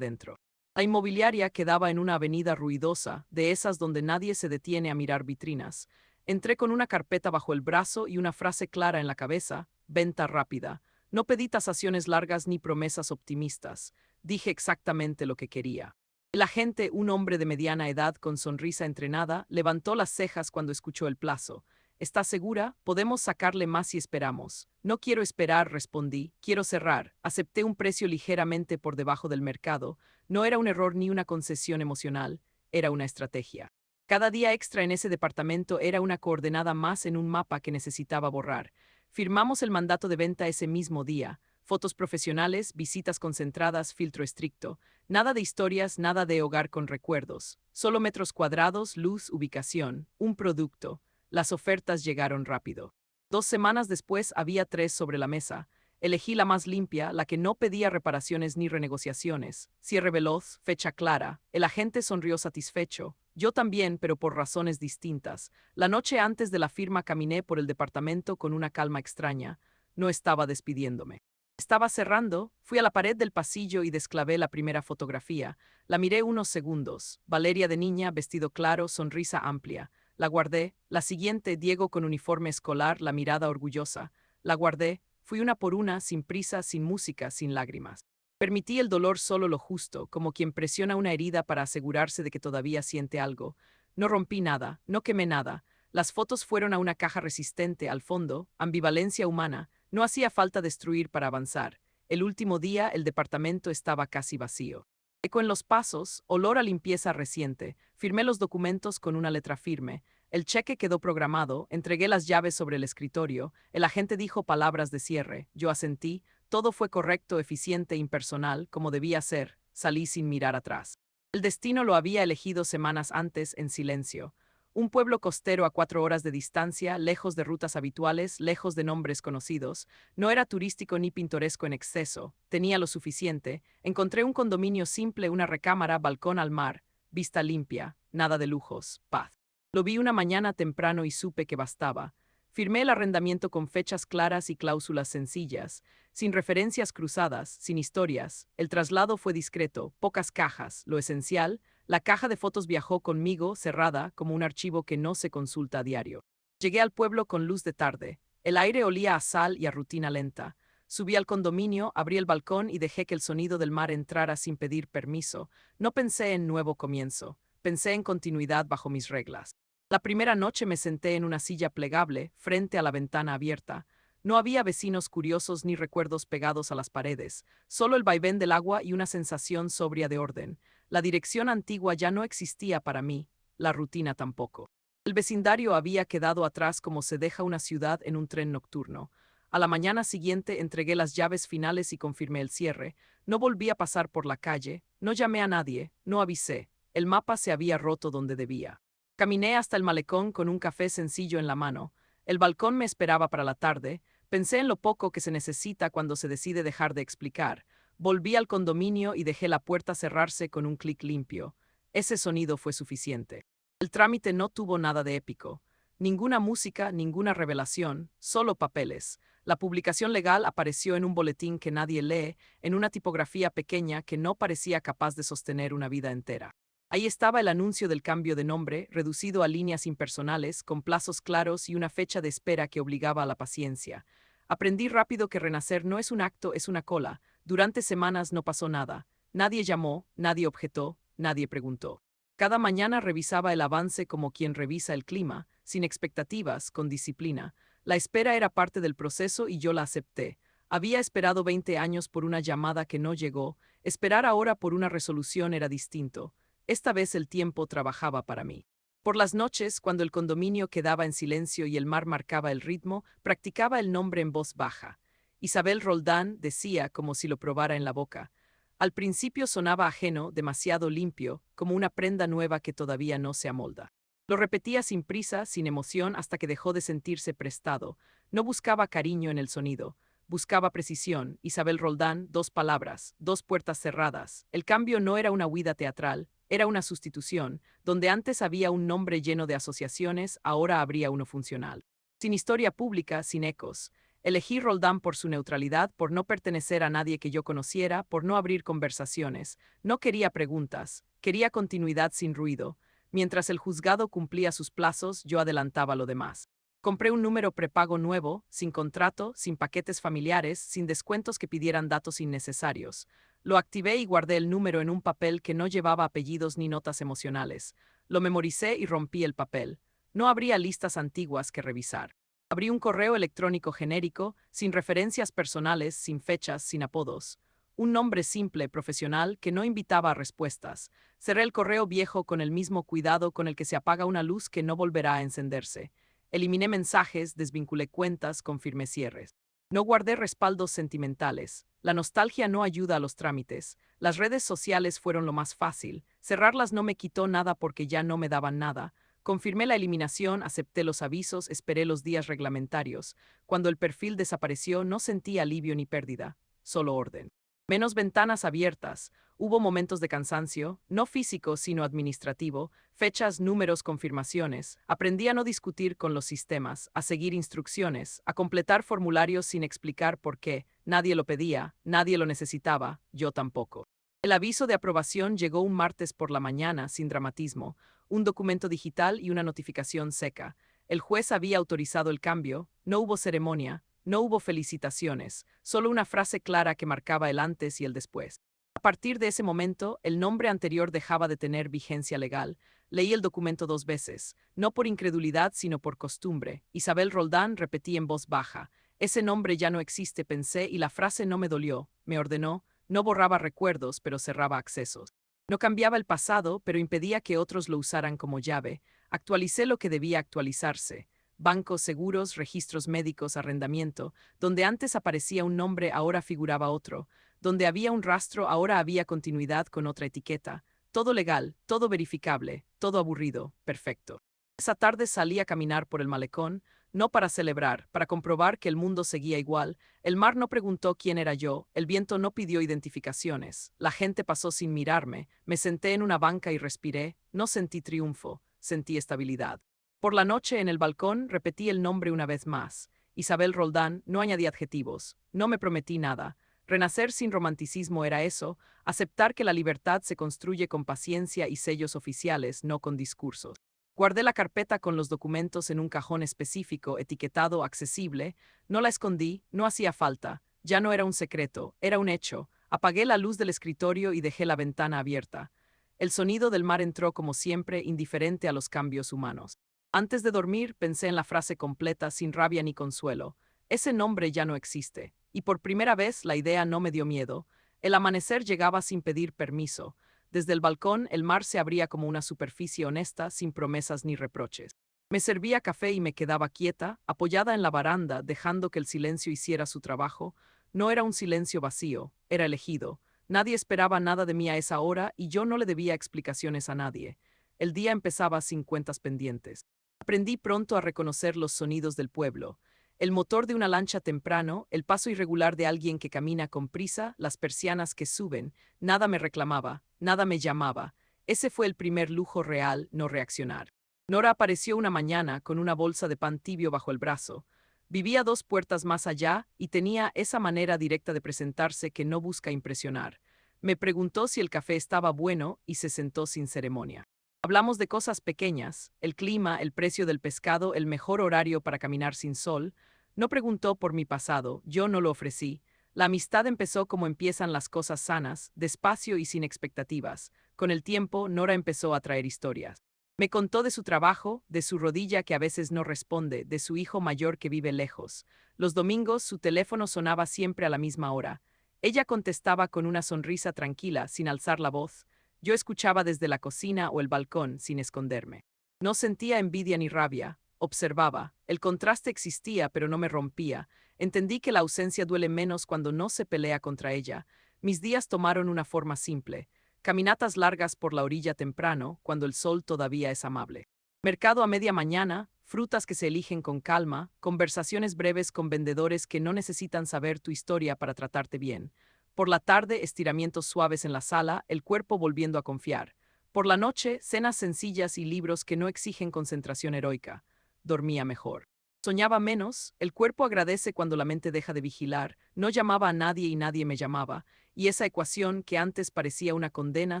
dentro. La inmobiliaria quedaba en una avenida ruidosa, de esas donde nadie se detiene a mirar vitrinas. Entré con una carpeta bajo el brazo y una frase clara en la cabeza: venta rápida. No pedí tasaciones largas ni promesas optimistas. Dije exactamente lo que quería. El agente, un hombre de mediana edad con sonrisa entrenada, levantó las cejas cuando escuchó el plazo. ¿Está segura? Podemos sacarle más si esperamos. No quiero esperar, respondí. Quiero cerrar. Acepté un precio ligeramente por debajo del mercado. No era un error ni una concesión emocional. Era una estrategia. Cada día extra en ese departamento era una coordenada más en un mapa que necesitaba borrar. Firmamos el mandato de venta ese mismo día. Fotos profesionales, visitas concentradas, filtro estricto. Nada de historias, nada de hogar con recuerdos. Solo metros cuadrados, luz, ubicación. Un producto. Las ofertas llegaron rápido. 2 semanas después había 3 sobre la mesa. Elegí la más limpia, la que no pedía reparaciones ni renegociaciones. Cierre veloz, fecha clara. El agente sonrió satisfecho. Yo también, pero por razones distintas. La noche antes de la firma caminé por el departamento con una calma extraña. No estaba despidiéndome. Estaba cerrando, fui a la pared del pasillo y desclavé la primera fotografía. La miré unos segundos. Valeria de niña, vestido claro, sonrisa amplia. La guardé. La siguiente, Diego con uniforme escolar, la mirada orgullosa. La guardé. Fui una por una, sin prisa, sin música, sin lágrimas. Permití el dolor solo lo justo, como quien presiona una herida para asegurarse de que todavía siente algo. No rompí nada, no quemé nada. Las fotos fueron a una caja resistente al fondo, ambivalencia humana. No hacía falta destruir para avanzar. El último día el departamento estaba casi vacío. Eco en los pasos, olor a limpieza reciente. Firmé los documentos con una letra firme. El cheque quedó programado, entregué las llaves sobre el escritorio. El agente dijo palabras de cierre. Yo asentí. Todo fue correcto, eficiente, impersonal, como debía ser. Salí sin mirar atrás. El destino lo había elegido semanas antes en silencio. Un pueblo costero a 4 horas de distancia, lejos de rutas habituales, lejos de nombres conocidos. No era turístico ni pintoresco en exceso. Tenía lo suficiente. Encontré un condominio simple, una recámara, balcón al mar, vista limpia, nada de lujos, paz. Lo vi una mañana temprano y supe que bastaba. Firmé el arrendamiento con fechas claras y cláusulas sencillas, sin referencias cruzadas, sin historias. El traslado fue discreto, pocas cajas, lo esencial. La caja de fotos viajó conmigo, cerrada, como un archivo que no se consulta a diario. Llegué al pueblo con luz de tarde. El aire olía a sal y a rutina lenta. Subí al condominio, abrí el balcón y dejé que el sonido del mar entrara sin pedir permiso. No pensé en nuevo comienzo. Pensé en continuidad bajo mis reglas. La primera noche me senté en una silla plegable, frente a la ventana abierta. No había vecinos curiosos ni recuerdos pegados a las paredes, solo el vaivén del agua y una sensación sobria de orden. La dirección antigua ya no existía para mí, la rutina tampoco. El vecindario había quedado atrás como se deja una ciudad en un tren nocturno. A la mañana siguiente entregué las llaves finales y confirmé el cierre. No volví a pasar por la calle, no llamé a nadie, no avisé. El mapa se había roto donde debía. Caminé hasta el malecón con un café sencillo en la mano. El balcón me esperaba para la tarde. Pensé en lo poco que se necesita cuando se decide dejar de explicar. Volví al condominio y dejé la puerta cerrarse con un clic limpio. Ese sonido fue suficiente. El trámite no tuvo nada de épico. Ninguna música, ninguna revelación, solo papeles. La publicación legal apareció en un boletín que nadie lee, en una tipografía pequeña que no parecía capaz de sostener una vida entera. Ahí estaba el anuncio del cambio de nombre, reducido a líneas impersonales, con plazos claros y una fecha de espera que obligaba a la paciencia. Aprendí rápido que renacer no es un acto, es una cola. Durante semanas no pasó nada. Nadie llamó, nadie objetó, nadie preguntó. Cada mañana revisaba el avance como quien revisa el clima, sin expectativas, con disciplina. La espera era parte del proceso y yo la acepté. Había esperado 20 años por una llamada que no llegó. Esperar ahora por una resolución era distinto. Esta vez el tiempo trabajaba para mí. Por las noches, cuando el condominio quedaba en silencio y el mar marcaba el ritmo, practicaba el nombre en voz baja. Isabel Roldán, decía como si lo probara en la boca. Al principio sonaba ajeno, demasiado limpio, como una prenda nueva que todavía no se amolda. Lo repetía sin prisa, sin emoción, hasta que dejó de sentirse prestado. No buscaba cariño en el sonido. Buscaba precisión. Isabel Roldán, 2 palabras, 2 puertas cerradas. El cambio no era una huida teatral, era una sustitución. Donde antes había un nombre lleno de asociaciones, ahora habría uno funcional. Sin historia pública, sin ecos. Elegí Roldán por su neutralidad, por no pertenecer a nadie que yo conociera, por no abrir conversaciones. No quería preguntas, quería continuidad sin ruido. Mientras el juzgado cumplía sus plazos, yo adelantaba lo demás. Compré un número prepago nuevo, sin contrato, sin paquetes familiares, sin descuentos que pidieran datos innecesarios. Lo activé y guardé el número en un papel que no llevaba apellidos ni notas emocionales. Lo memoricé y rompí el papel. No habría listas antiguas que revisar. Abrí un correo electrónico genérico, sin referencias personales, sin fechas, sin apodos. Un nombre simple, profesional, que no invitaba a respuestas. Cerré el correo viejo con el mismo cuidado con el que se apaga una luz que no volverá a encenderse. Eliminé mensajes, desvinculé cuentas, confirmé cierres. No guardé respaldos sentimentales. La nostalgia no ayuda a los trámites. Las redes sociales fueron lo más fácil. Cerrarlas no me quitó nada porque ya no me daban nada. Confirmé la eliminación, acepté los avisos, esperé los días reglamentarios. Cuando el perfil desapareció no sentí alivio ni pérdida, solo orden. Menos ventanas abiertas. Hubo momentos de cansancio, no físico sino administrativo, fechas, números, confirmaciones. Aprendí a no discutir con los sistemas, a seguir instrucciones, a completar formularios sin explicar por qué. Nadie lo pedía, nadie lo necesitaba, yo tampoco. El aviso de aprobación llegó un martes por la mañana, sin dramatismo, un documento digital y una notificación seca. El juez había autorizado el cambio, no hubo ceremonia, no hubo felicitaciones, solo una frase clara que marcaba el antes y el después. A partir de ese momento, el nombre anterior dejaba de tener vigencia legal. Leí el documento 2 veces, no por incredulidad sino por costumbre. Isabel Roldán, repetí en voz baja. Ese nombre ya no existe, pensé, y la frase no me dolió, me ordenó. No borraba recuerdos, pero cerraba accesos. No cambiaba el pasado, pero impedía que otros lo usaran como llave. Actualicé lo que debía actualizarse. Bancos, seguros, registros médicos, arrendamiento. Donde antes aparecía un nombre, ahora figuraba otro. Donde había un rastro, ahora había continuidad con otra etiqueta. Todo legal, todo verificable, todo aburrido, perfecto. Esa tarde salí a caminar por el malecón, no para celebrar, para comprobar que el mundo seguía igual. El mar no preguntó quién era yo, el viento no pidió identificaciones, la gente pasó sin mirarme, me senté en una banca y respiré, no sentí triunfo, sentí estabilidad. Por la noche en el balcón repetí el nombre una vez más. Isabel Roldán, no añadí adjetivos, no me prometí nada. Renacer sin romanticismo era eso, aceptar que la libertad se construye con paciencia y sellos oficiales, no con discursos. Guardé la carpeta con los documentos en un cajón específico, etiquetado accesible, no la escondí, no hacía falta, ya no era un secreto, era un hecho. Apagué la luz del escritorio y dejé la ventana abierta. El sonido del mar entró como siempre, indiferente a los cambios humanos. Antes de dormir pensé en la frase completa sin rabia ni consuelo. Ese nombre ya no existe, y por primera vez la idea no me dio miedo. El amanecer llegaba sin pedir permiso. Desde el balcón el mar se abría como una superficie honesta, sin promesas ni reproches. Me servía café y me quedaba quieta, apoyada en la baranda, dejando que el silencio hiciera su trabajo. No era un silencio vacío, era elegido. Nadie esperaba nada de mí a esa hora y yo no le debía explicaciones a nadie. El día empezaba sin cuentas pendientes. Aprendí pronto a reconocer los sonidos del pueblo. El motor de una lancha temprano, el paso irregular de alguien que camina con prisa, las persianas que suben. Nada me reclamaba, nada me llamaba. Ese fue el primer lujo real, no reaccionar. Nora apareció una mañana con una bolsa de pan tibio bajo el brazo. Vivía 2 puertas más allá y tenía esa manera directa de presentarse que no busca impresionar. Me preguntó si el café estaba bueno y se sentó sin ceremonia. Hablamos de cosas pequeñas, el clima, el precio del pescado, el mejor horario para caminar sin sol. No preguntó por mi pasado, yo no lo ofrecí. La amistad empezó como empiezan las cosas sanas, despacio y sin expectativas. Con el tiempo, Nora empezó a traer historias. Me contó de su trabajo, de su rodilla que a veces no responde, de su hijo mayor que vive lejos. Los domingos su teléfono sonaba siempre a la misma hora. Ella contestaba con una sonrisa tranquila, sin alzar la voz. Yo escuchaba desde la cocina o el balcón, sin esconderme. No sentía envidia ni rabia, observaba. El contraste existía, pero no me rompía. Entendí que la ausencia duele menos cuando no se pelea contra ella. Mis días tomaron una forma simple. Caminatas largas por la orilla temprano, cuando el sol todavía es amable. Mercado a media mañana, frutas que se eligen con calma, conversaciones breves con vendedores que no necesitan saber tu historia para tratarte bien. Por la tarde, estiramientos suaves en la sala, el cuerpo volviendo a confiar. Por la noche, cenas sencillas y libros que no exigen concentración heroica. Dormía mejor. Soñaba menos, el cuerpo agradece cuando la mente deja de vigilar, no llamaba a nadie y nadie me llamaba, y esa ecuación que antes parecía una condena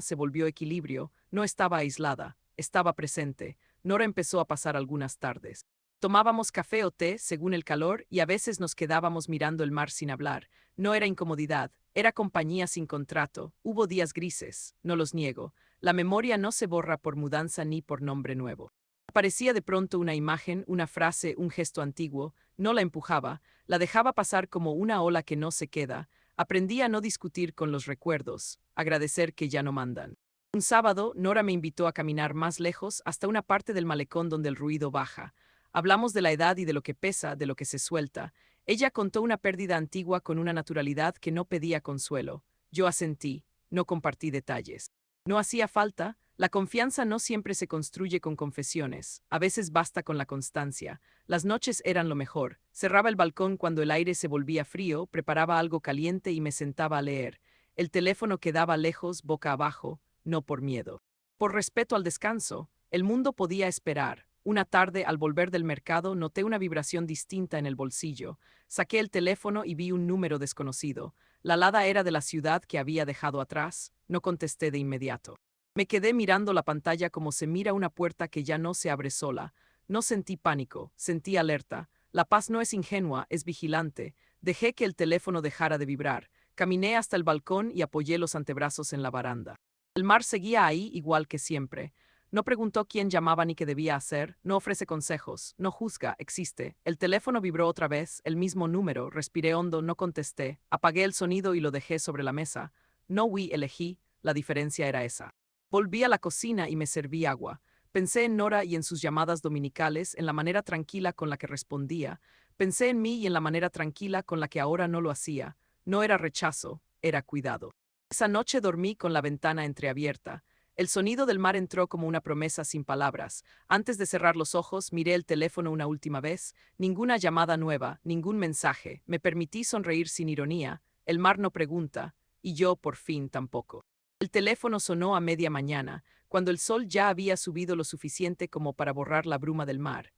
se volvió equilibrio, no estaba aislada, estaba presente. Nora empezó a pasar algunas tardes. Tomábamos café o té según el calor y a veces nos quedábamos mirando el mar sin hablar. No era incomodidad, era compañía sin contrato. Hubo días grises, no los niego. La memoria no se borra por mudanza ni por nombre nuevo. Aparecía de pronto una imagen, una frase, un gesto antiguo. No la empujaba, la dejaba pasar como una ola que no se queda. Aprendí a no discutir con los recuerdos, agradecer que ya no mandan. Un sábado, Nora me invitó a caminar más lejos hasta una parte del malecón donde el ruido baja. Hablamos de la edad y de lo que pesa, de lo que se suelta. Ella contó una pérdida antigua con una naturalidad que no pedía consuelo. Yo asentí, no compartí detalles. No hacía falta, la confianza no siempre se construye con confesiones, a veces basta con la constancia. Las noches eran lo mejor. Cerraba el balcón cuando el aire se volvía frío, preparaba algo caliente y me sentaba a leer. El teléfono quedaba lejos, boca abajo, no por miedo. Por respeto al descanso, el mundo podía esperar. Una tarde, al volver del mercado, noté una vibración distinta en el bolsillo. Saqué el teléfono y vi un número desconocido. La alada era de la ciudad que había dejado atrás. No contesté de inmediato. Me quedé mirando la pantalla como se mira una puerta que ya no se abre sola. No sentí pánico, sentí alerta. La paz no es ingenua, es vigilante. Dejé que el teléfono dejara de vibrar. Caminé hasta el balcón y apoyé los antebrazos en la baranda. El mar seguía ahí igual que siempre. No preguntó quién llamaba ni qué debía hacer, no ofrece consejos, no juzga, existe. El teléfono vibró otra vez, el mismo número, respiré hondo, no contesté, apagué el sonido y lo dejé sobre la mesa. No huí, elegí, la diferencia era esa. Volví a la cocina y me serví agua. Pensé en Nora y en sus llamadas dominicales, en la manera tranquila con la que respondía. Pensé en mí y en la manera tranquila con la que ahora no lo hacía. No era rechazo, era cuidado. Esa noche dormí con la ventana entreabierta. El sonido del mar entró como una promesa sin palabras. Antes de cerrar los ojos, miré el teléfono una última vez. Ninguna llamada nueva, ningún mensaje. Me permití sonreír sin ironía. El mar no pregunta, y yo, por fin, tampoco. El teléfono sonó a media mañana, cuando el sol ya había subido lo suficiente como para borrar la bruma del mar.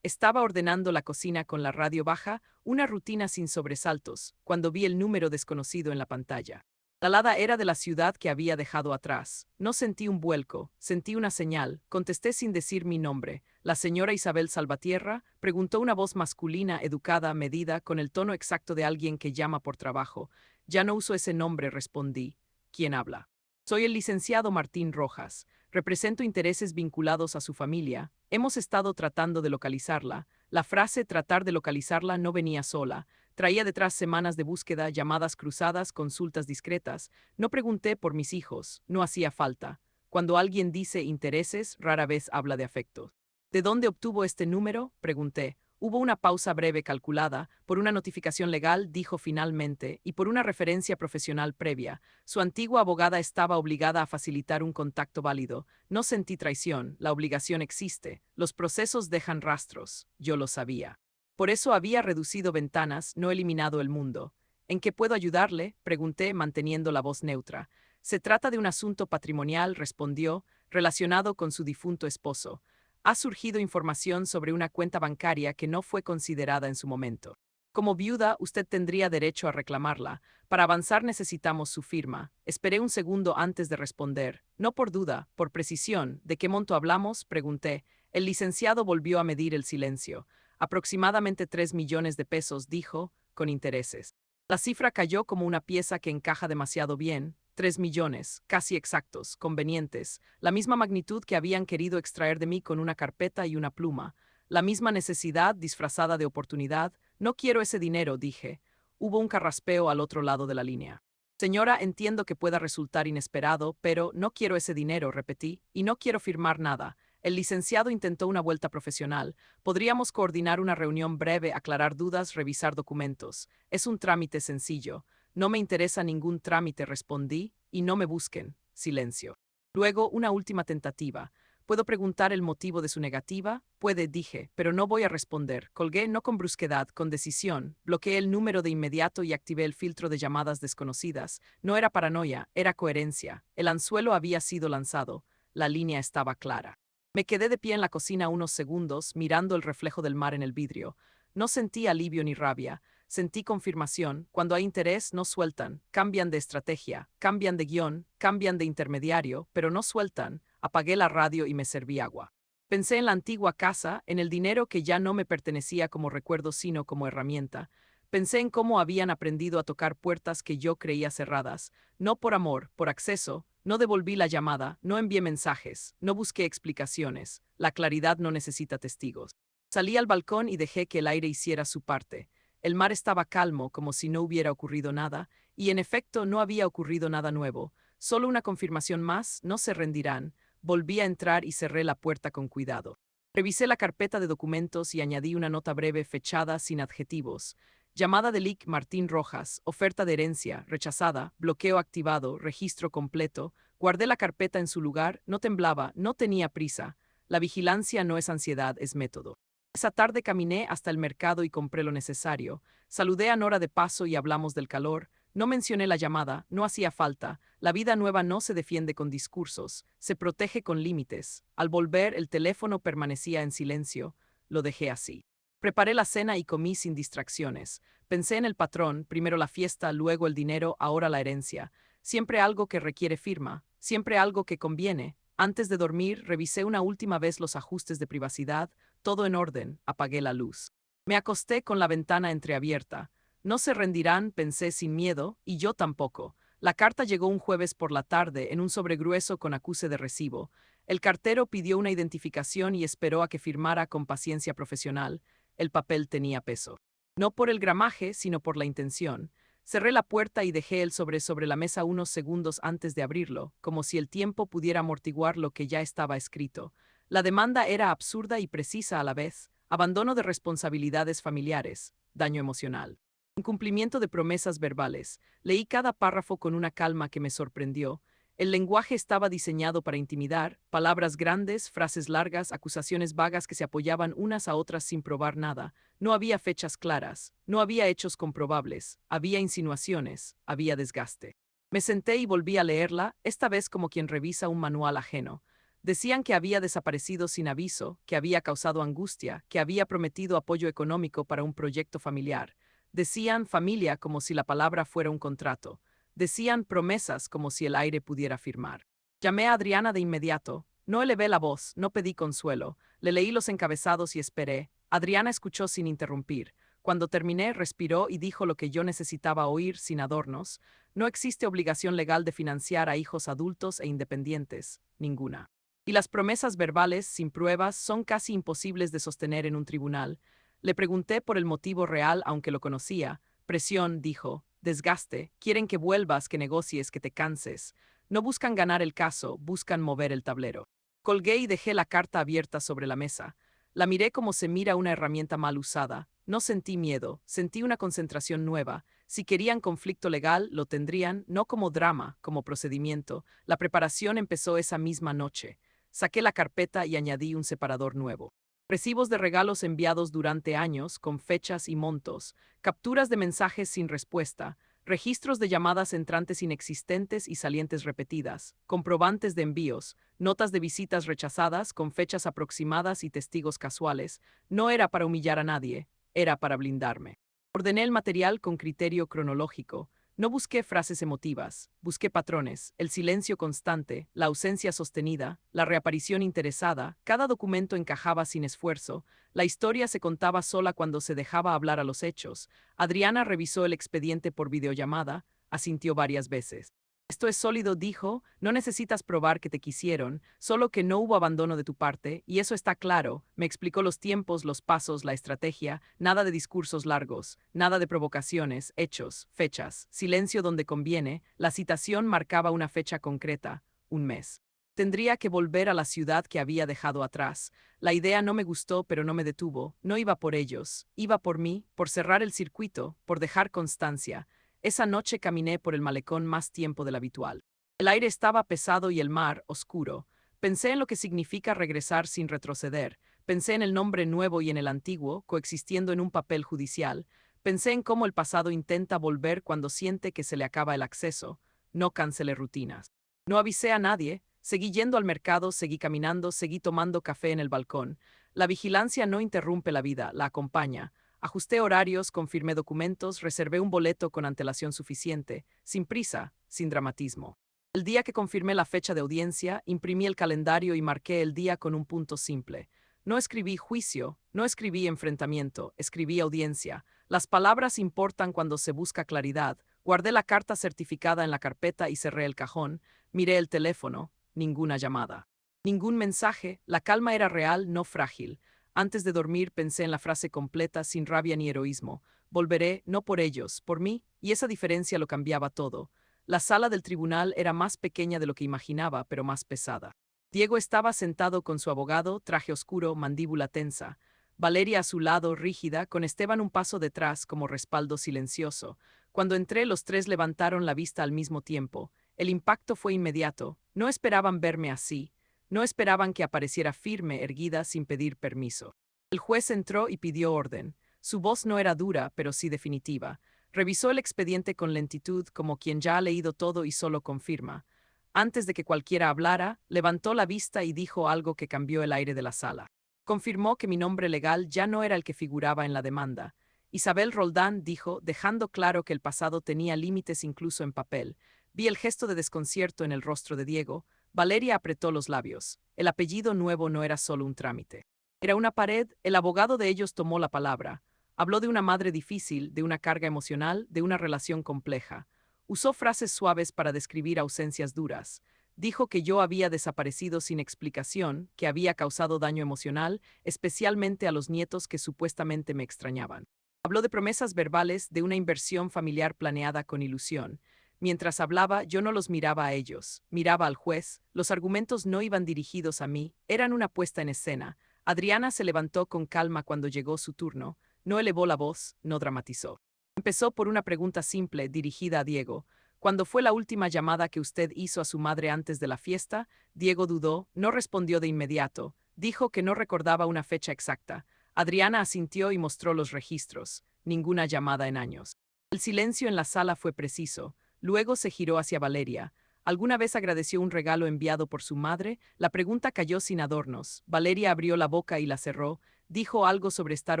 Estaba ordenando la cocina con la radio baja, una rutina sin sobresaltos, cuando vi el número desconocido en la pantalla. La alada era de la ciudad que había dejado atrás. No sentí un vuelco, sentí una señal. Contesté sin decir mi nombre. La señora Isabel Salvatierra, preguntó una voz masculina, educada, medida, con el tono exacto de alguien que llama por trabajo. Ya no uso ese nombre, respondí. ¿Quién habla? Soy el licenciado Martín Rojas. Represento intereses vinculados a su familia. Hemos estado tratando de localizarla. La frase tratar de localizarla no venía sola. Traía detrás semanas de búsqueda, llamadas cruzadas, consultas discretas. No pregunté por mis hijos, no hacía falta. Cuando alguien dice intereses, rara vez habla de afecto. ¿De dónde obtuvo este número?, pregunté. Hubo una pausa breve calculada, por una notificación legal, dijo finalmente, y por una referencia profesional previa. Su antigua abogada estaba obligada a facilitar un contacto válido. No sentí traición, la obligación existe. Los procesos dejan rastros, yo lo sabía. Por eso había reducido ventanas, no eliminado el mundo. ¿En qué puedo ayudarle?, pregunté, manteniendo la voz neutra. Se trata de un asunto patrimonial, respondió, relacionado con su difunto esposo. Ha surgido información sobre una cuenta bancaria que no fue considerada en su momento. Como viuda, usted tendría derecho a reclamarla. Para avanzar necesitamos su firma. Esperé un segundo antes de responder. No por duda, por precisión. ¿De qué monto hablamos?, pregunté. El licenciado volvió a medir el silencio. Aproximadamente 3 millones de pesos, dijo, con intereses. La cifra cayó como una pieza que encaja demasiado bien. 3 millones, casi exactos, convenientes, la misma magnitud que habían querido extraer de mí con una carpeta y una pluma, la misma necesidad disfrazada de oportunidad. No quiero ese dinero, dije. Hubo un carraspeo al otro lado de la línea. Señora, entiendo que pueda resultar inesperado, pero no quiero ese dinero, repetí, y no quiero firmar nada. El licenciado intentó una vuelta profesional. Podríamos coordinar una reunión breve, aclarar dudas, revisar documentos. Es un trámite sencillo. No me interesa ningún trámite, respondí, y no me busquen. Silencio. Luego, una última tentativa. ¿Puedo preguntar el motivo de su negativa? Puede, dije, pero no voy a responder. Colgué no con brusquedad, con decisión. Bloqueé el número de inmediato y activé el filtro de llamadas desconocidas. No era paranoia, era coherencia. El anzuelo había sido lanzado. La línea estaba clara. Me quedé de pie en la cocina unos segundos, mirando el reflejo del mar en el vidrio. No sentí alivio ni rabia. Sentí confirmación. Cuando hay interés, no sueltan. Cambian de estrategia, cambian de guión, cambian de intermediario, pero no sueltan. Apagué la radio y me serví agua. Pensé en la antigua casa, en el dinero que ya no me pertenecía como recuerdo sino como herramienta. Pensé en cómo habían aprendido a tocar puertas que yo creía cerradas. No por amor, por acceso. No devolví la llamada, no envié mensajes, no busqué explicaciones. La claridad no necesita testigos. Salí al balcón y dejé que el aire hiciera su parte. El mar estaba calmo, como si no hubiera ocurrido nada, y en efecto no había ocurrido nada nuevo. Solo una confirmación más, no se rendirán. Volví a entrar y cerré la puerta con cuidado. Revisé la carpeta de documentos y añadí una nota breve fechada sin adjetivos. Llamada de Lic Martín Rojas, oferta de herencia, rechazada, bloqueo activado, registro completo. Guardé la carpeta en su lugar, no temblaba, no tenía prisa. La vigilancia no es ansiedad, es método. Esa tarde caminé hasta el mercado y compré lo necesario. Saludé a Nora de paso y hablamos del calor. No mencioné la llamada, no hacía falta. La vida nueva no se defiende con discursos, se protege con límites. Al volver, el teléfono permanecía en silencio. Lo dejé así. Preparé la cena y comí sin distracciones. Pensé en el patrón, primero la fiesta, luego el dinero, ahora la herencia. Siempre algo que requiere firma, siempre algo que conviene. Antes de dormir, revisé una última vez los ajustes de privacidad, todo en orden, apagué la luz. Me acosté con la ventana entreabierta. No se rendirán, pensé sin miedo, y yo tampoco. La carta llegó un jueves por la tarde en un sobre grueso con acuse de recibo. El cartero pidió una identificación y esperó a que firmara con paciencia profesional. El papel tenía peso. No por el gramaje, sino por la intención. Cerré la puerta y dejé el sobre la mesa unos segundos antes de abrirlo, como si el tiempo pudiera amortiguar lo que ya estaba escrito. La demanda era absurda y precisa a la vez. Abandono de responsabilidades familiares, daño emocional. Incumplimiento de promesas verbales. Leí cada párrafo con una calma que me sorprendió. El lenguaje estaba diseñado para intimidar, palabras grandes, frases largas, acusaciones vagas que se apoyaban unas a otras sin probar nada. No había fechas claras, no había hechos comprobables, había insinuaciones, había desgaste. Me senté y volví a leerla, esta vez como quien revisa un manual ajeno. Decían que había desaparecido sin aviso, que había causado angustia, que había prometido apoyo económico para un proyecto familiar. Decían familia como si la palabra fuera un contrato. Decían promesas como si el aire pudiera firmar. Llamé a Adriana de inmediato. No elevé la voz, no pedí consuelo. Le leí los encabezados y esperé. Adriana escuchó sin interrumpir. Cuando terminé, respiró y dijo lo que yo necesitaba oír sin adornos. No existe obligación legal de financiar a hijos adultos e independientes. Ninguna. Y las promesas verbales, sin pruebas, son casi imposibles de sostener en un tribunal. Le pregunté por el motivo real, aunque lo conocía. Presión, dijo. Desgaste. Quieren que vuelvas, que negocies, que te canses. No buscan ganar el caso, buscan mover el tablero. Colgué y dejé la carta abierta sobre la mesa. La miré como se mira una herramienta mal usada. No sentí miedo, sentí una concentración nueva. Si querían conflicto legal, lo tendrían, no como drama, como procedimiento. La preparación empezó esa misma noche. Saqué la carpeta y añadí un separador nuevo. Recibos de regalos enviados durante años, con fechas y montos, capturas de mensajes sin respuesta, registros de llamadas entrantes inexistentes y salientes repetidas, comprobantes de envíos, notas de visitas rechazadas con fechas aproximadas y testigos casuales. No era para humillar a nadie, era para blindarme. Ordené el material con criterio cronológico. No busqué frases emotivas, busqué patrones, el silencio constante, la ausencia sostenida, la reaparición interesada. Cada documento encajaba sin esfuerzo, la historia se contaba sola cuando se dejaba hablar a los hechos. Adriana revisó el expediente por videollamada, asintió varias veces. Esto es sólido, dijo, no necesitas probar que te quisieron, solo que no hubo abandono de tu parte, y eso está claro. Me explicó los tiempos, los pasos, la estrategia, nada de discursos largos, nada de provocaciones, hechos, fechas, silencio donde conviene. La citación marcaba una fecha concreta, un mes. Tendría que volver a la ciudad que había dejado atrás. La idea no me gustó, pero no me detuvo. No iba por ellos, iba por mí, por cerrar el circuito, por dejar constancia. Esa noche caminé por el malecón más tiempo del habitual. El aire estaba pesado y el mar, oscuro. Pensé en lo que significa regresar sin retroceder. Pensé en el nombre nuevo y en el antiguo, coexistiendo en un papel judicial. Pensé en cómo el pasado intenta volver cuando siente que se le acaba el acceso. No cancelé rutinas. No avisé a nadie. Seguí yendo al mercado, seguí caminando, seguí tomando café en el balcón. La vigilancia no interrumpe la vida, la acompaña. Ajusté horarios, confirmé documentos, reservé un boleto con antelación suficiente, sin prisa, sin dramatismo. El día que confirmé la fecha de audiencia, imprimí el calendario y marqué el día con un punto simple. No escribí juicio, no escribí enfrentamiento, escribí audiencia. Las palabras importan cuando se busca claridad. Guardé la carta certificada en la carpeta y cerré el cajón. Miré el teléfono, ninguna llamada. Ningún mensaje, la calma era real, no frágil. Antes de dormir pensé en la frase completa sin rabia ni heroísmo. Volveré, no por ellos, por mí, y esa diferencia lo cambiaba todo. La sala del tribunal era más pequeña de lo que imaginaba, pero más pesada. Diego estaba sentado con su abogado, traje oscuro, mandíbula tensa. Valeria a su lado, rígida, con Esteban un paso detrás como respaldo silencioso. Cuando entré, los tres levantaron la vista al mismo tiempo. El impacto fue inmediato. No esperaban verme así. No esperaban que apareciera firme, erguida, sin pedir permiso. El juez entró y pidió orden. Su voz no era dura, pero sí definitiva. Revisó el expediente con lentitud, como quien ya ha leído todo y solo confirma. Antes de que cualquiera hablara, levantó la vista y dijo algo que cambió el aire de la sala. Confirmó que mi nombre legal ya no era el que figuraba en la demanda. Isabel Roldán, dijo, dejando claro que el pasado tenía límites incluso en papel. Vi el gesto de desconcierto en el rostro de Diego. Valeria apretó los labios. El apellido nuevo no era solo un trámite. Era una pared. El abogado de ellos tomó la palabra. Habló de una madre difícil, de una carga emocional, de una relación compleja. Usó frases suaves para describir ausencias duras. Dijo que yo había desaparecido sin explicación, que había causado daño emocional, especialmente a los nietos que supuestamente me extrañaban. Habló de promesas verbales, de una inversión familiar planeada con ilusión. Mientras hablaba, yo no los miraba a ellos, miraba al juez. Los argumentos no iban dirigidos a mí, eran una puesta en escena. Adriana se levantó con calma cuando llegó su turno, no elevó la voz, no dramatizó. Empezó por una pregunta simple, dirigida a Diego. ¿Cuándo fue la última llamada que usted hizo a su madre antes de la fiesta? Diego dudó, no respondió de inmediato. Dijo que no recordaba una fecha exacta. Adriana asintió y mostró los registros. Ninguna llamada en años. El silencio en la sala fue preciso. Luego se giró hacia Valeria. ¿Alguna vez agradeció un regalo enviado por su madre? La pregunta cayó sin adornos. Valeria abrió la boca y la cerró. Dijo algo sobre estar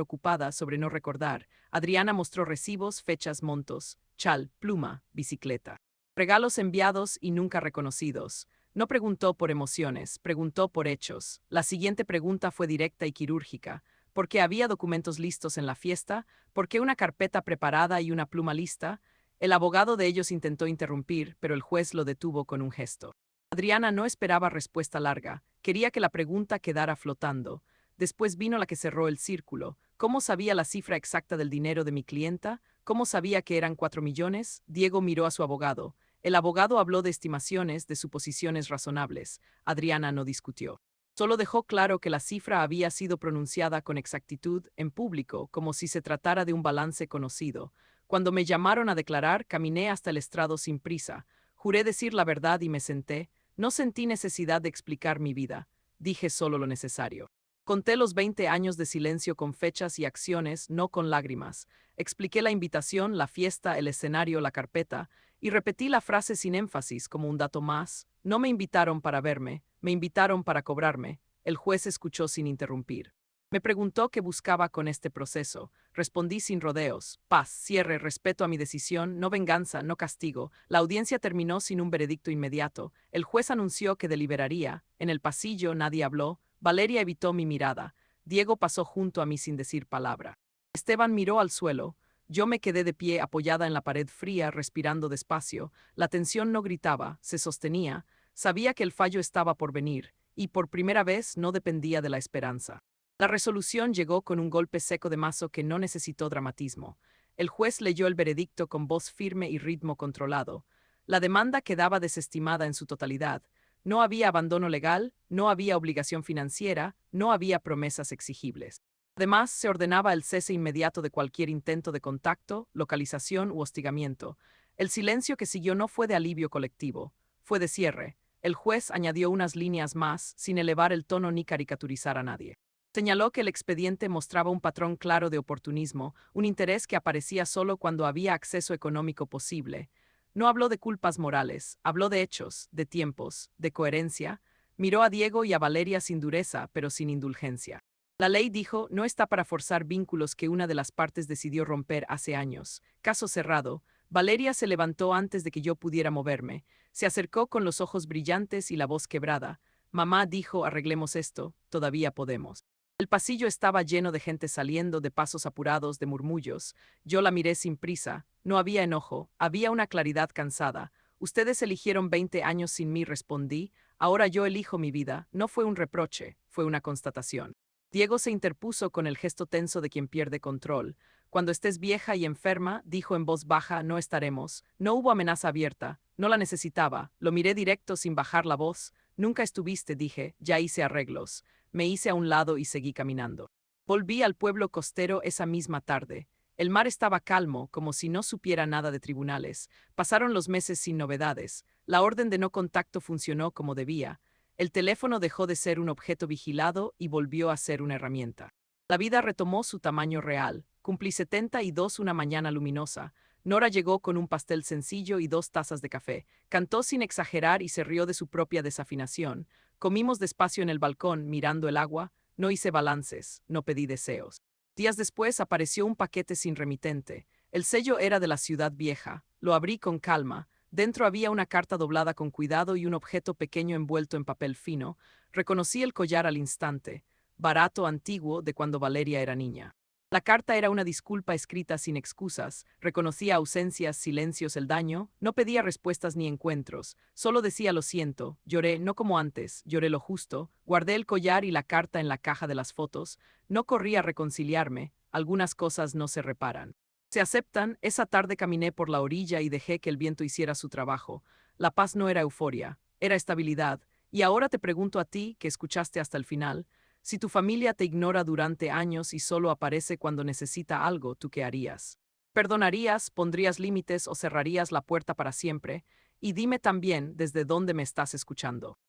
ocupada, sobre no recordar. Adriana mostró recibos, fechas, montos. Chal, pluma, bicicleta. Regalos enviados y nunca reconocidos. No preguntó por emociones, preguntó por hechos. La siguiente pregunta fue directa y quirúrgica. ¿Por qué había documentos listos en la fiesta? ¿Por qué una carpeta preparada y una pluma lista? El abogado de ellos intentó interrumpir, pero el juez lo detuvo con un gesto. Adriana no esperaba respuesta larga. Quería que la pregunta quedara flotando. Después vino la que cerró el círculo. ¿Cómo sabía la cifra exacta del dinero de mi clienta? ¿Cómo sabía que eran 4 millones? Diego miró a su abogado. El abogado habló de estimaciones, de suposiciones razonables. Adriana no discutió. Solo dejó claro que la cifra había sido pronunciada con exactitud en público, como si se tratara de un balance conocido. Cuando me llamaron a declarar, caminé hasta el estrado sin prisa. Juré decir la verdad y me senté. No sentí necesidad de explicar mi vida. Dije solo lo necesario. Conté los 20 años de silencio con fechas y acciones, no con lágrimas. Expliqué la invitación, la fiesta, el escenario, la carpeta, y repetí la frase sin énfasis como un dato más. No me invitaron para verme, me invitaron para cobrarme. El juez escuchó sin interrumpir. Me preguntó qué buscaba con este proceso. Respondí sin rodeos. Paz, cierre, respeto a mi decisión, no venganza, no castigo. La audiencia terminó sin un veredicto inmediato. El juez anunció que deliberaría. En el pasillo nadie habló. Valeria evitó mi mirada. Diego pasó junto a mí sin decir palabra. Esteban miró al suelo. Yo me quedé de pie apoyada en la pared fría, respirando despacio. La tensión no gritaba, se sostenía. Sabía que el fallo estaba por venir, y por primera vez no dependía de la esperanza. La resolución llegó con un golpe seco de mazo que no necesitó dramatismo. El juez leyó el veredicto con voz firme y ritmo controlado. La demanda quedaba desestimada en su totalidad. No había abandono legal, no había obligación financiera, no había promesas exigibles. Además, se ordenaba el cese inmediato de cualquier intento de contacto, localización u hostigamiento. El silencio que siguió no fue de alivio colectivo, fue de cierre. El juez añadió unas líneas más, sin elevar el tono ni caricaturizar a nadie. Señaló que el expediente mostraba un patrón claro de oportunismo, un interés que aparecía solo cuando había acceso económico posible. No habló de culpas morales, habló de hechos, de tiempos, de coherencia. Miró a Diego y a Valeria sin dureza, pero sin indulgencia. La ley dijo, no está para forzar vínculos que una de las partes decidió romper hace años. Caso cerrado. Valeria se levantó antes de que yo pudiera moverme. Se acercó con los ojos brillantes y la voz quebrada. Mamá dijo, arreglemos esto, todavía podemos. El pasillo estaba lleno de gente saliendo, de pasos apurados, de murmullos. Yo la miré sin prisa. No había enojo, había una claridad cansada. Ustedes eligieron 20 años sin mí, respondí. Ahora yo elijo mi vida. No fue un reproche, fue una constatación. Diego se interpuso con el gesto tenso de quien pierde control. Cuando estés vieja y enferma, dijo en voz baja, no estaremos. No hubo amenaza abierta. No la necesitaba. Lo miré directo sin bajar la voz. Nunca estuviste, dije. Ya hice arreglos. Me hice a un lado y seguí caminando. Volví al pueblo costero esa misma tarde. El mar estaba calmo, como si no supiera nada de tribunales. Pasaron los meses sin novedades. La orden de no contacto funcionó como debía. El teléfono dejó de ser un objeto vigilado y volvió a ser una herramienta. La vida retomó su tamaño real. Cumplí 72 una mañana luminosa. Nora llegó con un pastel sencillo y 2 tazas de café. Cantó sin exagerar y se rió de su propia desafinación. Comimos despacio en el balcón, mirando el agua. No hice balances, no pedí deseos. Días después apareció un paquete sin remitente. El sello era de la ciudad vieja. Lo abrí con calma. Dentro había una carta doblada con cuidado y un objeto pequeño envuelto en papel fino. Reconocí el collar al instante. Barato, antiguo, de cuando Valeria era niña. La carta era una disculpa escrita sin excusas, reconocía ausencias, silencios, el daño, no pedía respuestas ni encuentros, solo decía lo siento, lloré, no como antes, lloré lo justo, guardé el collar y la carta en la caja de las fotos, no corrí a reconciliarme, algunas cosas no se reparan. Se aceptan, esa tarde caminé por la orilla y dejé que el viento hiciera su trabajo. La paz no era euforia, era estabilidad, y ahora te pregunto a ti, que escuchaste hasta el final, si tu familia te ignora durante años y solo aparece cuando necesita algo, ¿tú qué harías? ¿Perdonarías, pondrías límites o cerrarías la puerta para siempre? Y dime también desde dónde me estás escuchando.